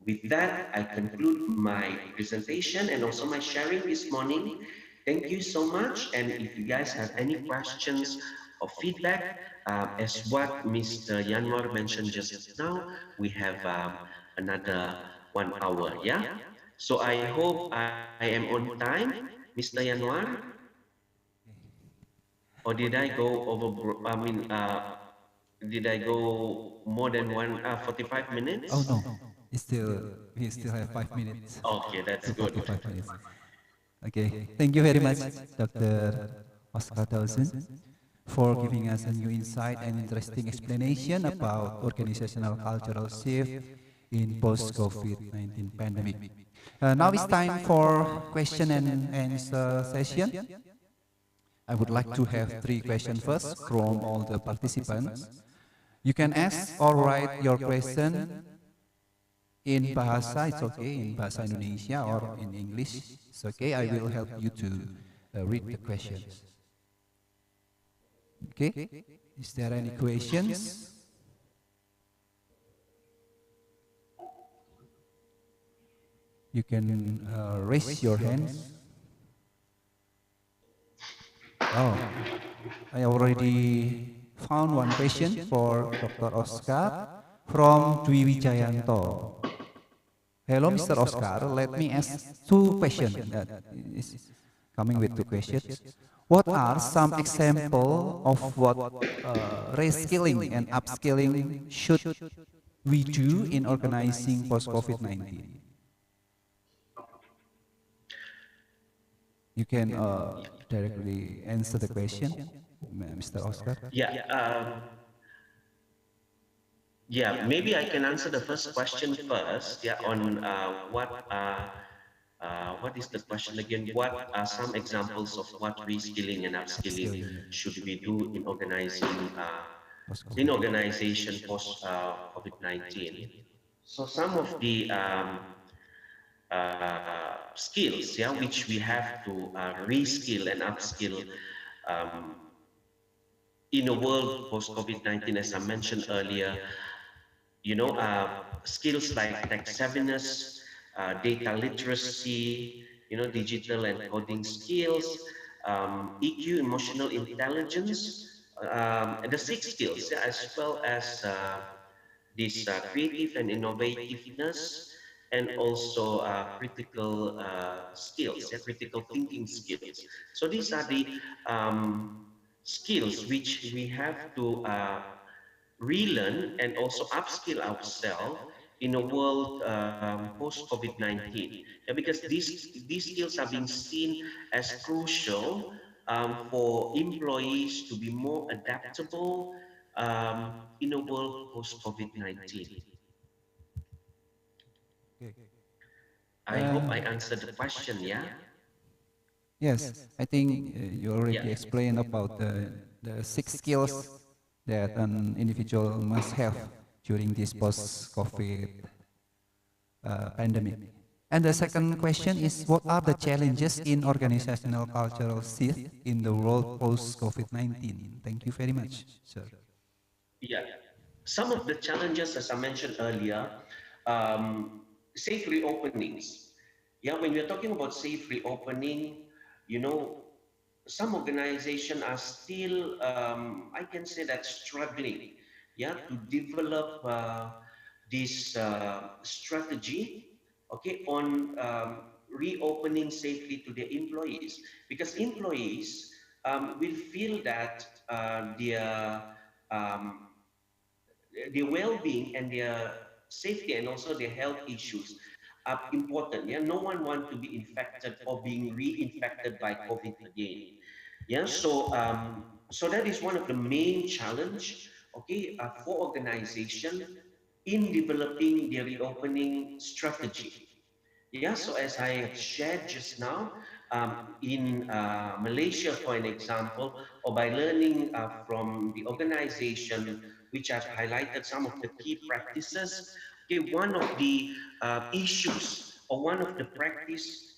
with that, I conclude my presentation and also my sharing this morning. Thank you so much. And if you guys have any questions or feedback, as what Mr. Yanwar mentioned just now, we have another 1 hour. Yeah. So I hope I am on time, Mr. Yanwar, or did I go over? Did I go more than 45 Oh minutes? no, we still have 5 minutes Okay, that's to good. 45 minutes. Okay, thank you very much, Dr. Oscar Dawson, for giving us a new insight and interesting explanation about organizational cultural shift in post-COVID-19 pandemic. Now it's time for question and answer session. I would like to have 3 questions first from all the participants. You can ask or write your question in bahasa, it's okay, in bahasa Indonesia or in English, it's okay. I will help you to read the questions. Okay, is there any questions? You can raise your hands. Oh, I already found one question for Dr. Oscar from Dwi Wijayanto. Hello, Mr. Oscar. Let me ask 2 questions. That is coming with 2 questions. What are some examples of what reskilling and upskilling should we do in organizing post-COVID-19? You can directly answer the question, Mr. Oscar. Yeah. Yeah, maybe I can answer the first question first. Yeah, on what is the question again? What are some examples of what reskilling and upskilling Upskilling. should we do in organizing in Post-COVID. organization post COVID-19? So some of the skills, yeah, which we have to reskill and upskill um, in a world post COVID-19, as I mentioned earlier, skills like tech savviness, data literacy, digital and coding skills, EQ, emotional intelligence, and the six skills, yeah, as well as this creative and innovativeness, and also critical skills, yeah, critical thinking skills. So these are the skills which we have to relearn and also upskill ourselves in a world post COVID-19. Yeah, because these skills are being seen as crucial for employees to be more adaptable in a world post COVID-19. Okay. I hope I answered the question. Yeah. Yes, I think you already Yeah. explained about the six skills that an individual must have during this post-COVID pandemic. And the second question is, what are the challenges in organizational cultural shift in the world post-COVID-19? Thank you very much, sir. Yeah. Some of the challenges, as I mentioned earlier, um, safe reopenings. Yeah, when we're talking about safe reopening, you know, some organizations are still, I can say that, struggling, yeah, to develop this strategy, okay, on reopening safely to their employees, because employees will feel that um, their well-being and their safety and also their health issues are important. Yeah, no one wants to be infected or being reinfected by COVID again. Yeah, so that is one of the main challenge, okay, for organization in developing their reopening strategy. Yeah, so as I have shared just now, in Malaysia, for an example, or by learning from the organization, which I've highlighted some of the key practices, okay, one of the issues or one of the practice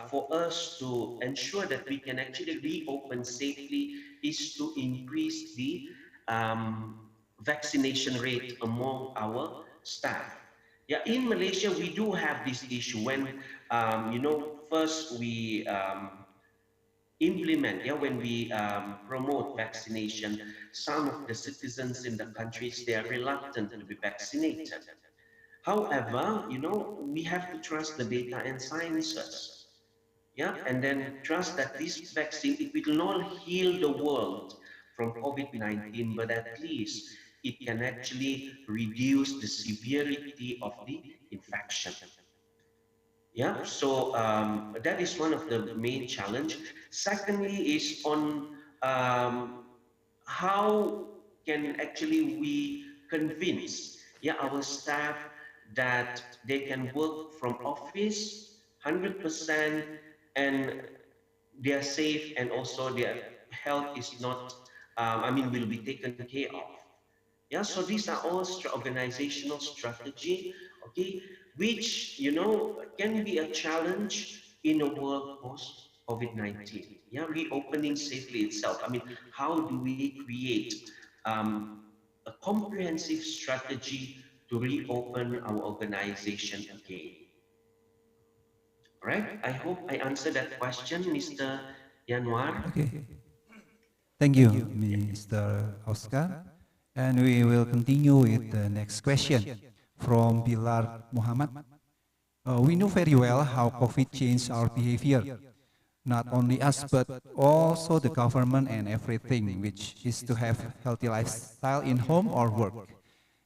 for us to ensure that we can actually reopen safely is to increase the um, vaccination rate among our staff. Yeah, in Malaysia, we do have this issue when, first we implement, yeah, when we promote vaccination, some of the citizens in the countries, they are reluctant to be vaccinated. However, we have to trust the data and sciences, yeah, and then trust that this vaccine, it will not heal the world from COVID-19, but at least it can actually reduce the severity of the infection. Yeah, so that is one of the main challenge. Secondly is on how can actually we convince, yeah, our staff that they can work from office 100% and they are safe and also their health is not, will be taken care of. Yeah, so these are all organizational strategy, okay, which, can be a challenge in a world post COVID-19. Yeah, reopening safely itself. How do we create um, a comprehensive strategy to reopen our organization again? All right, I hope I answered that question, Mr. Yanwar. Okay. Thank you, Mr. Oscar. And we will continue with the next question from Bilar Muhammad. We know very well how COVID changed our behavior, not only us, but also the government and everything, which is to have healthy lifestyle in home or work,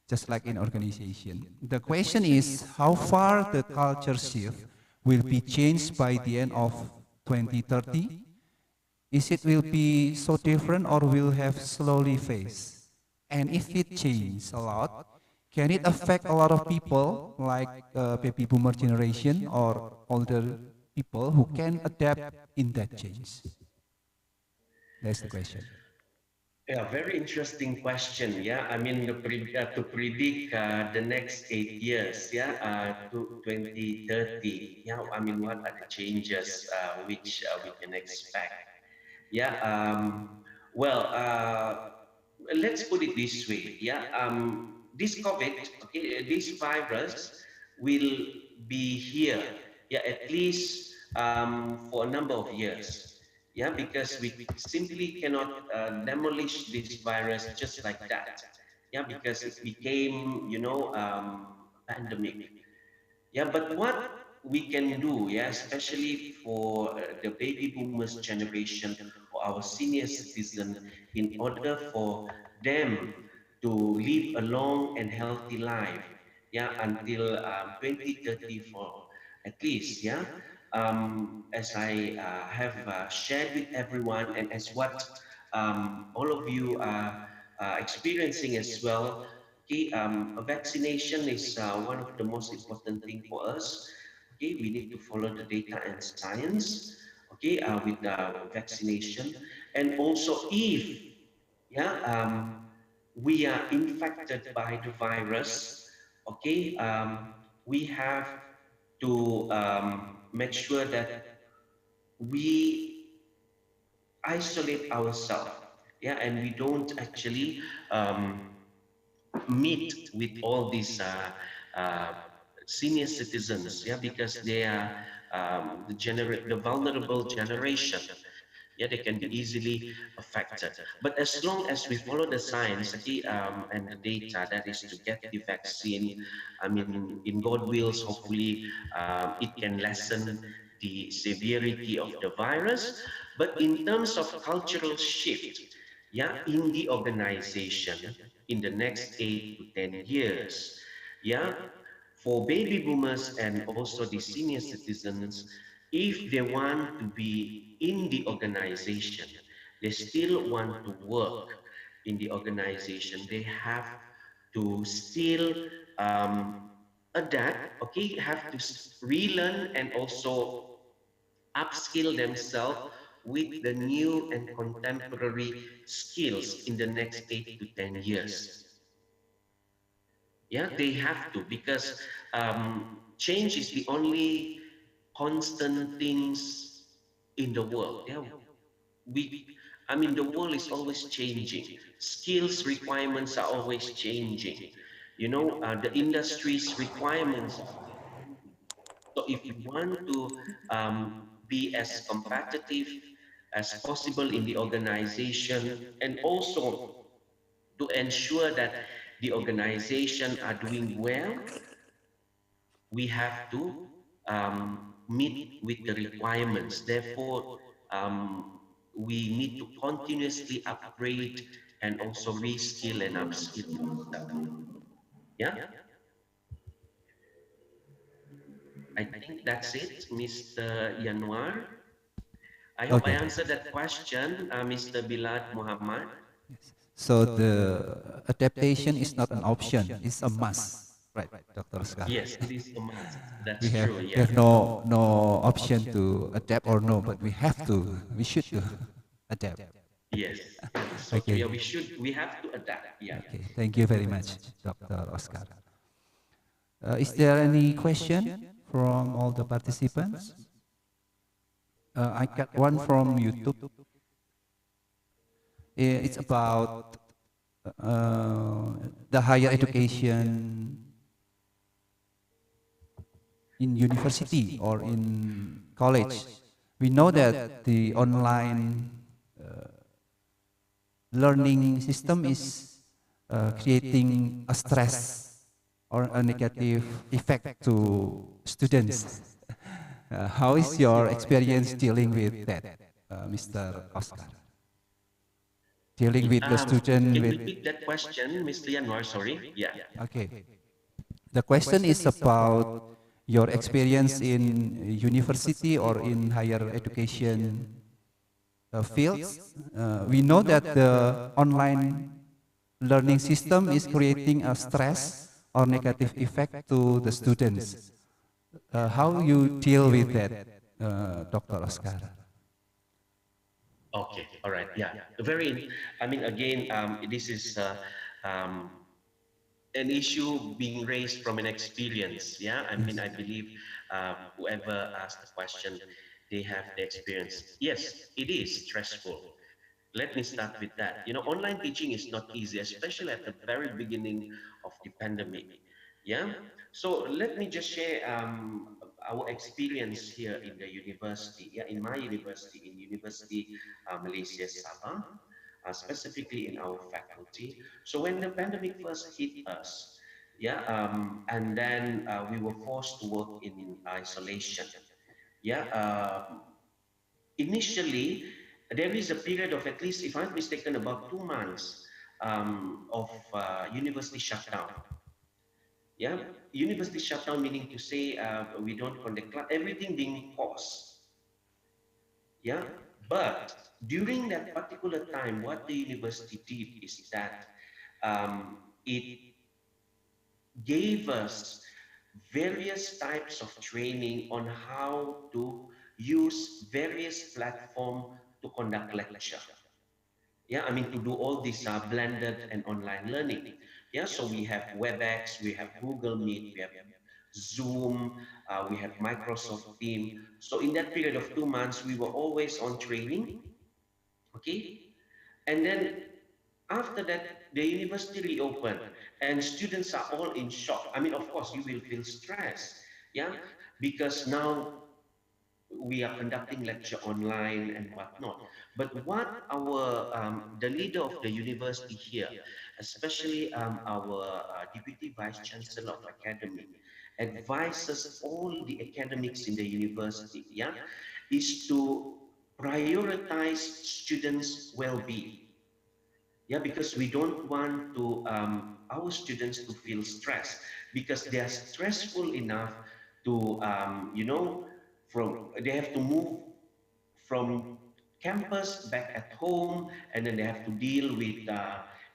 just like in organization. The question is how far the culture shift will be changed by the end of 2030? Is it will be so different or will have slowly phase? And if it changes a lot, can it affect a lot of people like baby boomer generation or older people who can adapt in that change? That's the question. Yeah, very interesting question. Yeah, I mean, to predict the next 8 years, yeah, to 2030. Yeah, I mean, what are the changes which we can expect? Yeah, well, let's put it this way. Yeah, this COVID, okay, this virus will be here. Yeah, at least for a number of years. Yeah, because we simply cannot demolish this virus just like that. Yeah, because it became, a pandemic. Yeah, but what we can do, yeah, especially for the baby boomers generation or our senior citizen, in order for them to live a long and healthy life, yeah, until 2030 for at least, yeah. As I have shared with everyone, and as what all of you are experiencing as well. Okay, a vaccination is one of the most important thing for us. Okay, we need to follow the data and science. Okay, with the vaccination, and also if yeah we are infected by the virus. Okay, we have to make sure that we isolate ourselves. Yeah, and we don't actually meet with all these uh, senior citizens, yeah, because they are the vulnerable generation. Yeah, they can be easily affected. But as long as we follow the science, okay, and the data, that is to get the vaccine, I mean, in God wills, hopefully it can lessen the severity of the virus. But in terms of cultural shift, yeah, in the organization in the next 8 to 10 years, yeah, for baby boomers and also the senior citizens, if they want to be in the organization, they still want to work in the organization, they have to still um, adapt, okay, have to relearn and also upskill themselves with the new and contemporary skills in the next 8 to 10 years. Yeah, they have to, because change is the only constant things in the world. Yeah, we, I mean, the world is always changing. Skills requirements are always changing. The industry's requirements are always changing. So if we want to be as competitive as possible in the organization, and also to ensure that the organization are doing well, we have to meet with the requirements. Therefore, we need to continuously upgrade and also reskill and upskill ourselves. Yeah, I think that's it, Mr. Yanuar. I hope I Okay. answered that question, Mr. Bilad Muhammad. So the adaptation is not an option; it's a must, right, Dr. Oscar? Yes, it is a must. We That's have true. we Yeah. have no option to adapt or no, but we should to adapt. Yes. That is so true. Okay. Yeah, we have to adapt. Yeah. Okay. Thank you very much, Dr. Oscar. Is there any question from all the participants? I got one from YouTube. It's about the higher education in university or in college. We know that the online learning system is creating a stress or a negative effect to students. How is your experience dealing with that, Mr. Oscar? Dealing with the student Can you with... repeat that question, Mr. Yanwar? Sorry. Yeah. Okay. The question is about your experience in university or in higher education fields, we know that the online learning system is creating a stress or negative effect to the students. How you deal with that, Dr. Oscar? Okay, all right, yeah. Very, I mean, again, this is um, an issue being raised from an experience. Yeah, I mean, I believe whoever asked the question, they have the experience. Yes, it is stressful. Let me start with that. You know, online teaching is not easy, especially at the very beginning of the pandemic. Yeah. So let me just share our experience here in the university. Yeah, in my university, in University Malaysia Sabah, specifically in our faculty. So when the pandemic first hit us, yeah, and then we were forced to work in isolation. Yeah, initially there is a period of at least, if I'm not mistaken, about 2 months of university shutdown. Yeah, university shutdown meaning to say we don't conduct class, everything being paused. Yeah, but during that particular time, what the university did is that it gave us various types of training on how to use various platform to conduct lecture. Yeah, I mean, to do all this blended and online learning. Yeah, so we have WebEx, we have Google Meet, we have Zoom, we have Microsoft Team. So in that period of 2 months, we were always on training. Okay, and then after that, the university reopened and students are all in shock. I mean, of course, you will feel stress. Yeah, because now we are conducting lecture online and whatnot. But what our the leader of the university here, especially our deputy vice chancellor of academy, advises all the academics in the university, yeah, is to prioritize students' well-being. Yeah, because we don't want to our students to feel stressed because they are stressful enough to from they have to move from campus back at home, and then they have to deal with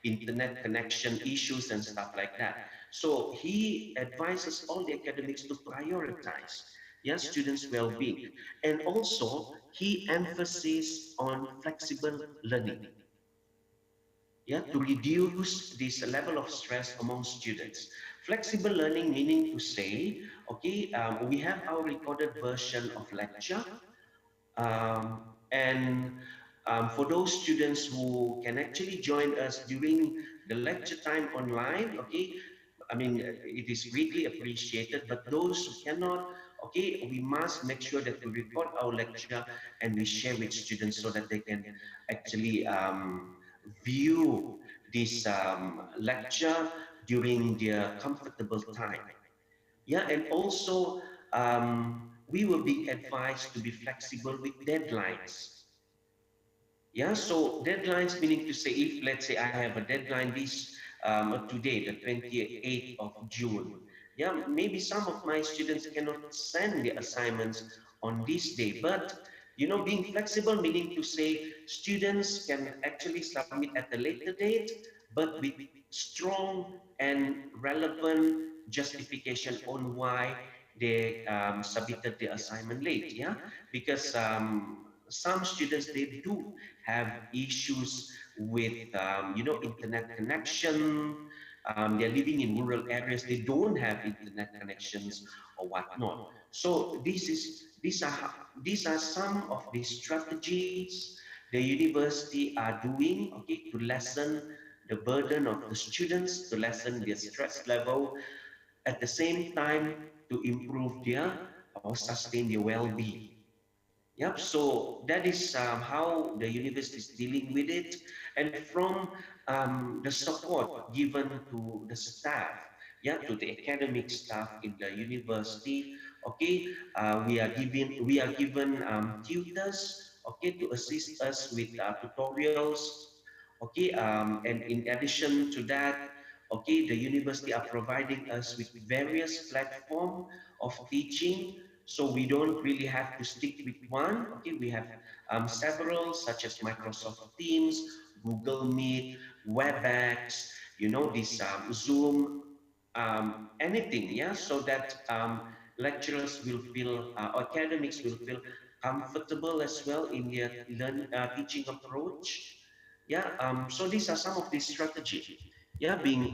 internet connection issues and stuff like that. So he advises all the academics to prioritize, yeah, students well-being, and also he emphasizes on flexible learning, yeah, to reduce this level of stress among students. Flexible learning meaning to say, okay, we have our recorded version of lecture, and for those students who can actually join us during the lecture time online, okay, I mean, it is greatly appreciated. But those who cannot, okay, we must make sure that we record our lecture and we share with students so that they can actually view this lecture during their comfortable time. Yeah, and also we were being advised to be flexible with deadlines. Yeah, so deadlines meaning to say, if let's say I have a deadline this today, the 28th of June. Yeah, maybe some of my students cannot send the assignments on this day, but being flexible meaning to say students can actually submit at a later date, but with strong and relevant justification on why they submitted the assignment late. Yeah, because some students, they do have issues with internet connection. They're living in rural areas, they don't have internet connections or whatnot. So these are some of the strategies the university are doing, okay, to lessen the burden of the students, to lessen their stress level, at the same time to improve their or sustain their well-being. Yep. So that is how the university is dealing with it, and from the support given to the staff, yeah, to the academic staff in the university. Okay, we are given tutors, okay, to assist us with tutorials. Okay, and in addition to that, Okay, the university are providing us with various platform of teaching, so we don't really have to stick with one. Okay, we have several, such as Microsoft Teams, Google Meet, WebEx, this Zoom, anything, yeah, so that lecturers will feel, academics will feel comfortable as well in their teaching approach. Yeah, so these are some of the strategy, yeah, being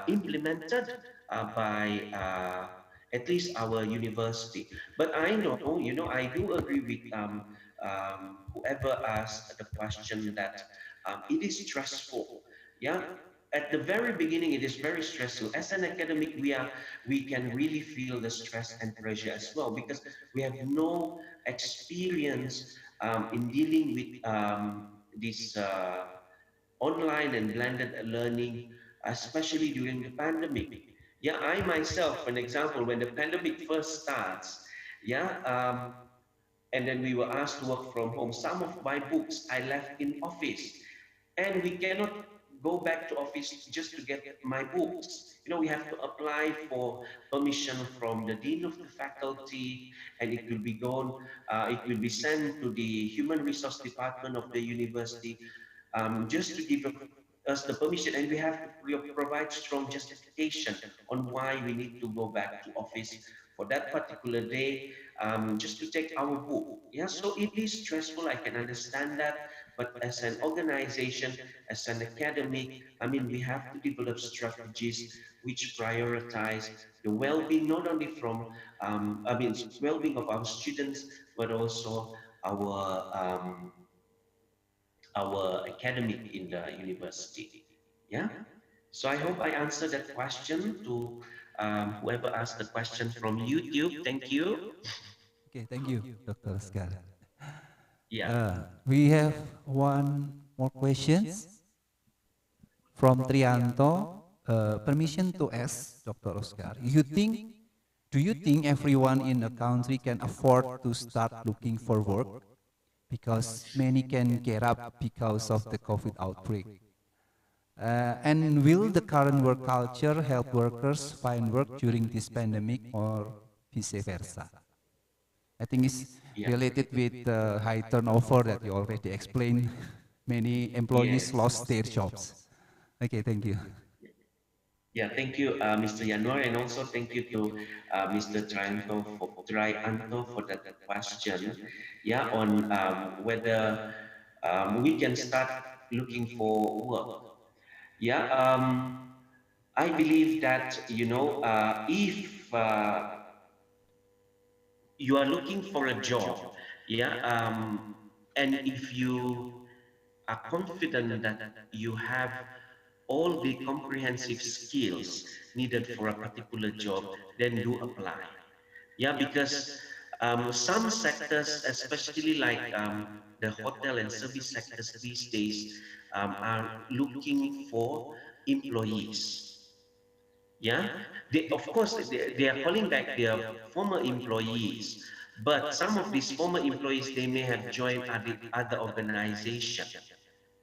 implemented by at least our university. But I know, I do agree with whoever asked the question that it is stressful. Yeah, at the very beginning, it is very stressful. As an academic, we can really feel the stress and pressure as well because we have no experience in dealing with this online and blended learning, especially during the pandemic. Yeah, I myself, for an example, when the pandemic first starts, yeah, and then we were asked to work from home. Some of my books I left in office, and we cannot go back to office just to get my books. We have to apply for permission from the dean of the faculty, and it will be sent to the human resource department of the university, just to give us the permission, and we have to provide strong justification on why we need to go back to office for that particular day, just to take our book. Yeah, so it is stressful. I can understand that, but as an organization, as an academic, I mean, we have to develop strategies which prioritize the well-being not only from, well-being of our students, but also our academic in the university. Yeah. So I hope I answered that question to whoever asked the question from YouTube. Thank you. Okay, thank you, Dr. Oscar. Yeah. We have one more questions from Trianto. Permission to ask, Dr. Oscar. Do you think everyone in a country can afford to start looking for work? Because many can get up because of the COVID outbreak. And will the current work culture help workers find work during this pandemic or vice versa? I think it's Yeah. related with the high turnover that you already explained. Many employees Yes. lost their jobs. Okay, thank you. Yeah, thank you, Mr. Yanuar, and also thank you to Mr. Trianto for that question. Yeah, on whether we can start looking for work. Yeah, I believe that if you are looking for a job, yeah, and if you are confident that you have all the comprehensive skills needed for a particular job, then do apply. Yeah, because some sectors, especially like the hotel and service sectors these days, are looking for employees. Yeah, of course they are calling back their former employees, but some of these former employees, they may have joined other organization.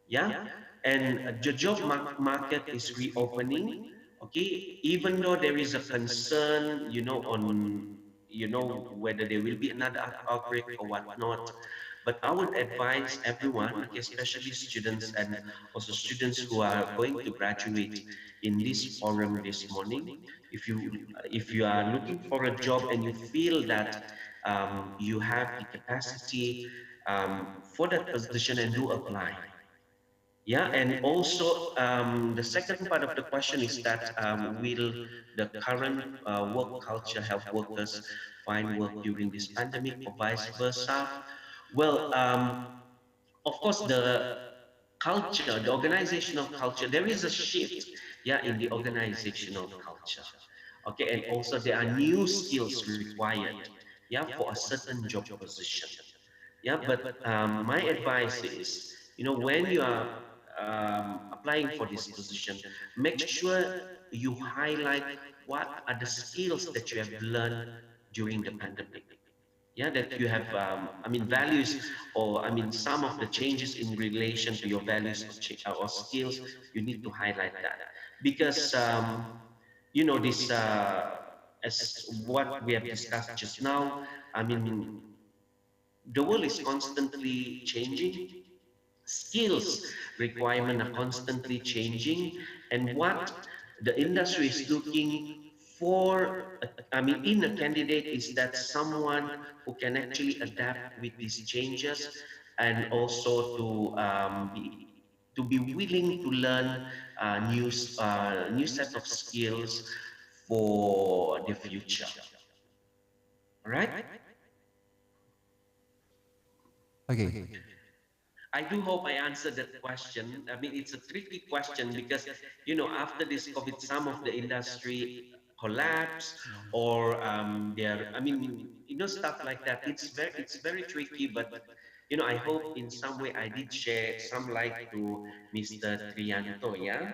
Yeah, and the job market is reopening. Okay, even though there is a concern, on whether there will be another outbreak or whatnot, but I would advise everyone, okay, especially students and also students who are going to graduate in this forum this morning, if you are looking for a job and you feel that you have the capacity for that position, and do apply. Yeah, and also the second part of the question is that will the current work culture help workers find work during this pandemic or vice versa? Well, of course, the culture, the organizational culture, there is a shift, yeah, in the organizational culture. Okay, and also there are new skills required, yeah, for a certain job position. Yeah, but my advice is, when you are applying for this position, make sure you highlight what are the skills that you have learned during the pandemic. Yeah, that you have, values, or some of the changes in relation to your values or skills, you need to highlight that. because this as what we have discussed just now. I mean, the world is constantly changing, skills requirement are constantly changing, and what the industry is looking for, I mean, in a candidate is that someone who can actually adapt with these changes, and also to be willing to learn new set of skills for the future. All right. Okay. I do hope I answered that question. I mean, it's a tricky question because, after this COVID, some of the industry collapse, or I mean, stuff like that. It's very tricky, but, I hope in some way I did share some light to Mr. Trianto, yeah?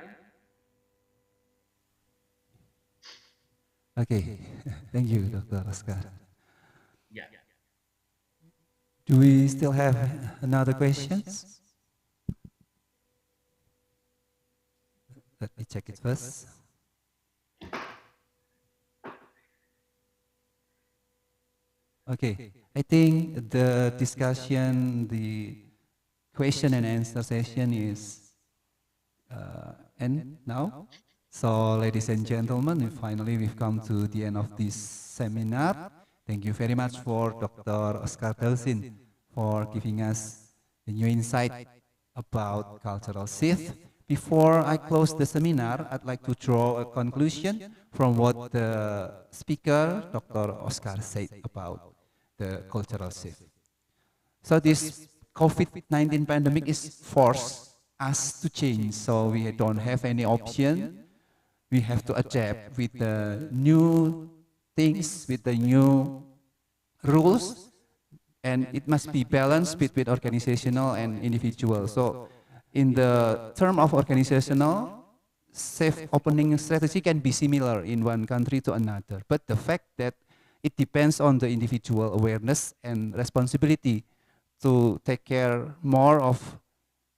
Okay. Thank you, Dr. Oscar. Yeah. Do we still have another questions? Let me check it first. Okay, I think the discussion, the question and answer session is end now. So, ladies and gentlemen, finally we've come to the end of this seminar. Thank you very much for Dr. Oscar Belsin for giving us a new insight about cultural shift. Before I close the seminar, I'd like to draw a conclusion from what the speaker, Dr. Oscar, said about the cultural shift. So this COVID-19 pandemic is forced us to change. So we don't have any option. We have to adapt with the new things, with the new rules, and it must be balanced between organizational and individual. So in the term of organizational, safe opening strategy can be similar in one country to another. But the fact that it depends on the individual awareness and responsibility to take care more of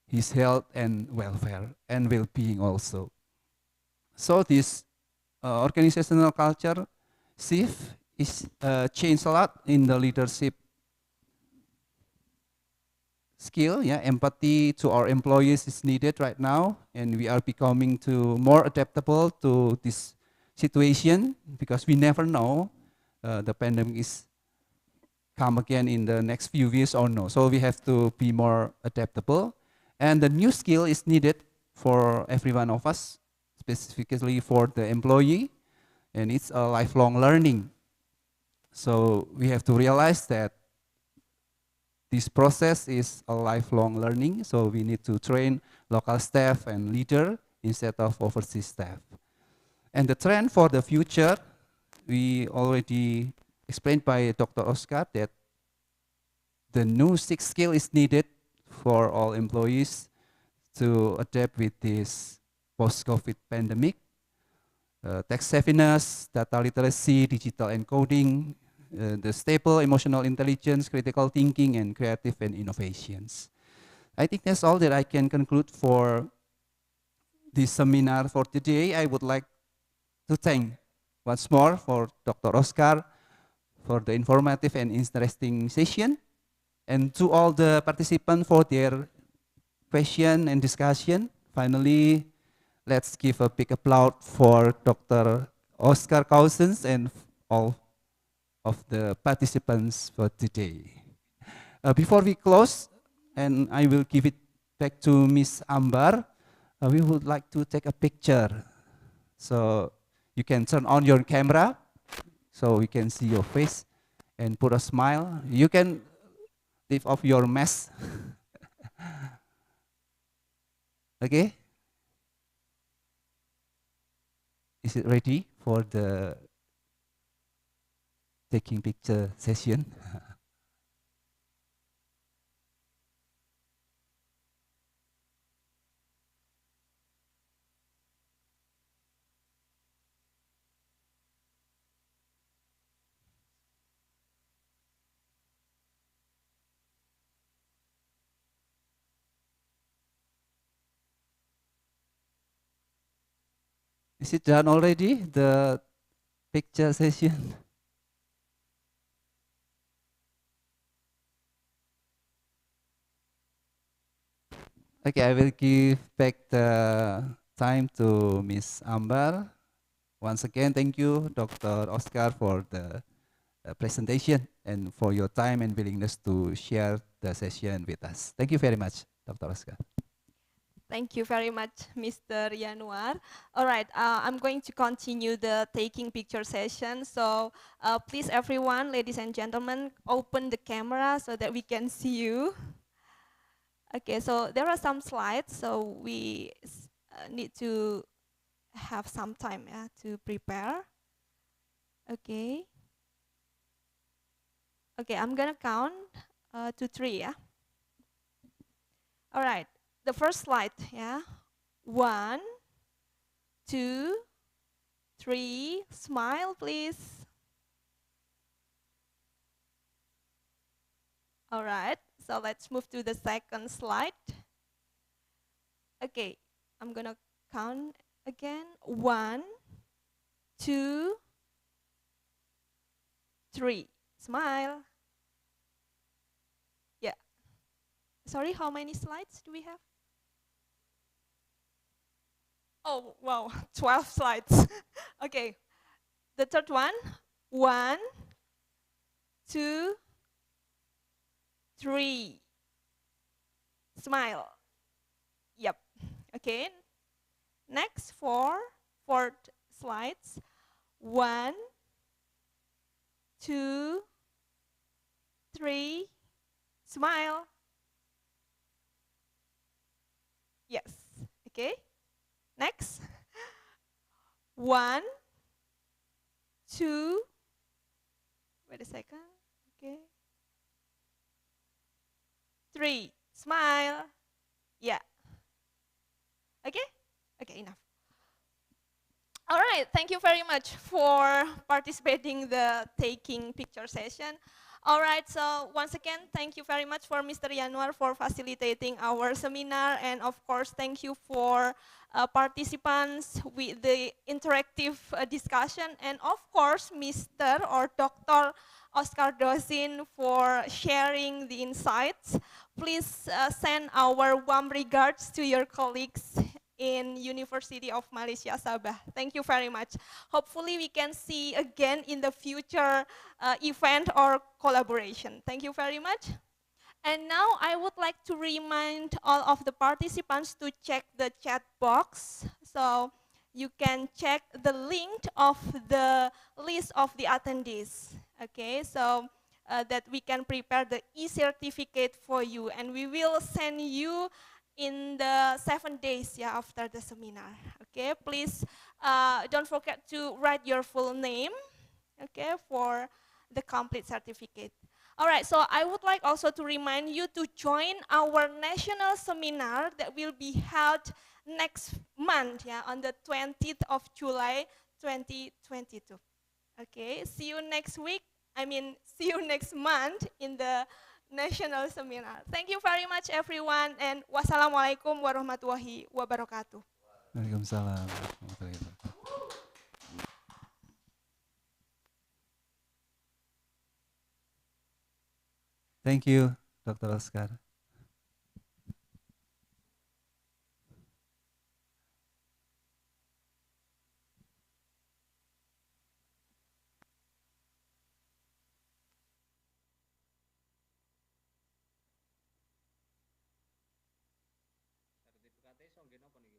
his health and welfare and well-being also. So this organizational culture shift is changed a lot in the leadership skill. Yeah, empathy to our employees is needed right now, and we are becoming more adaptable to this situation because we never know the pandemic is come again in the next few years or no. So we have to be more adaptable, and the new skill is needed for every one of us, specifically for the employee, and it's a lifelong learning. So we have to realize that this process is a lifelong learning, so we need to train local staff and leader instead of overseas staff. And the trend for the future, we already explained by Dr. Oscar that the new sixth skill is needed for all employees to adapt with this post-COVID pandemic. Tech savviness, data literacy, digital encoding, the stable emotional intelligence, critical thinking, and creative and innovations. I think that's all that I can conclude for this seminar for today. I would like to thank once more for Dr. Oscar for the informative and interesting session, and to all the participants for their question and discussion. Finally, let's give a big applause for Dr. Oscar Cousins and all of the participants for today. Before we close, and I will give it back to Miss Ambar, we would like to take a picture. So you can turn on your camera so we can see your face and put a smile. You can lift off your mask. Okay? Is it ready for the taking picture session? Is it done already, the picture session? Okay, I will give back the time to Miss Ambar. Once again, thank you, Dr. Oscar, for the presentation and for your time and willingness to share the session with us. Thank you very much, Dr. Oscar. Thank you very much, Mr. Yanuar. All right, I'm going to continue the taking picture session. So please everyone, ladies and gentlemen, open the camera so that we can see you. Okay, so there are some slides, so we need to have some time to prepare. Okay. Okay, I'm gonna count to 3, yeah? All right, the first slide, yeah? 1, 2, 3, smile please. All right, so let's move to the second slide. Okay, I'm gonna count again. 1, 2, 3, smile. Yeah, sorry, how many slides do we have? Oh, wow, 12 slides. Okay, the third one. 1, 2, 3. Smile. Yep. Okay. Next, fourth slides. 1, 2, 3. Smile. Yes. Okay. Next. 1, 2. Wait a second. Okay. 3. Smile. Yeah. Okay? Okay, enough. All right, thank you very much for participating the taking picture session. All right, so once again, thank you very much for Mr. Yanuar for facilitating our seminar, and of course, thank you for participants with the interactive discussion, and of course, Mr. or Dr. Oscar Dozin for sharing the insights. Please send our warm regards to your colleagues in University of Malaysia, Sabah. Thank you very much. Hopefully we can see again in the future event or collaboration. Thank you very much. And now I would like to remind all of the participants to check the chat box. So you can check the link of the list of the attendees. Okay, so that we can prepare the e-certificate for you, and we will send you in the 7 days after the seminar. Okay, please don't forget to write your full name, okay, for the complete certificate. All right, so I would like also to remind you to join our national seminar that will be held next month, on the 20th of July 2022. Okay, see you next week. See you next month in the national seminar. Thank you very much, everyone, and wassalamualaikum warahmatullahi wabarakatuh. Waalaikumsalam. Thank you, Dr. Oscar. Sertifikatnya iso nggen apa niki?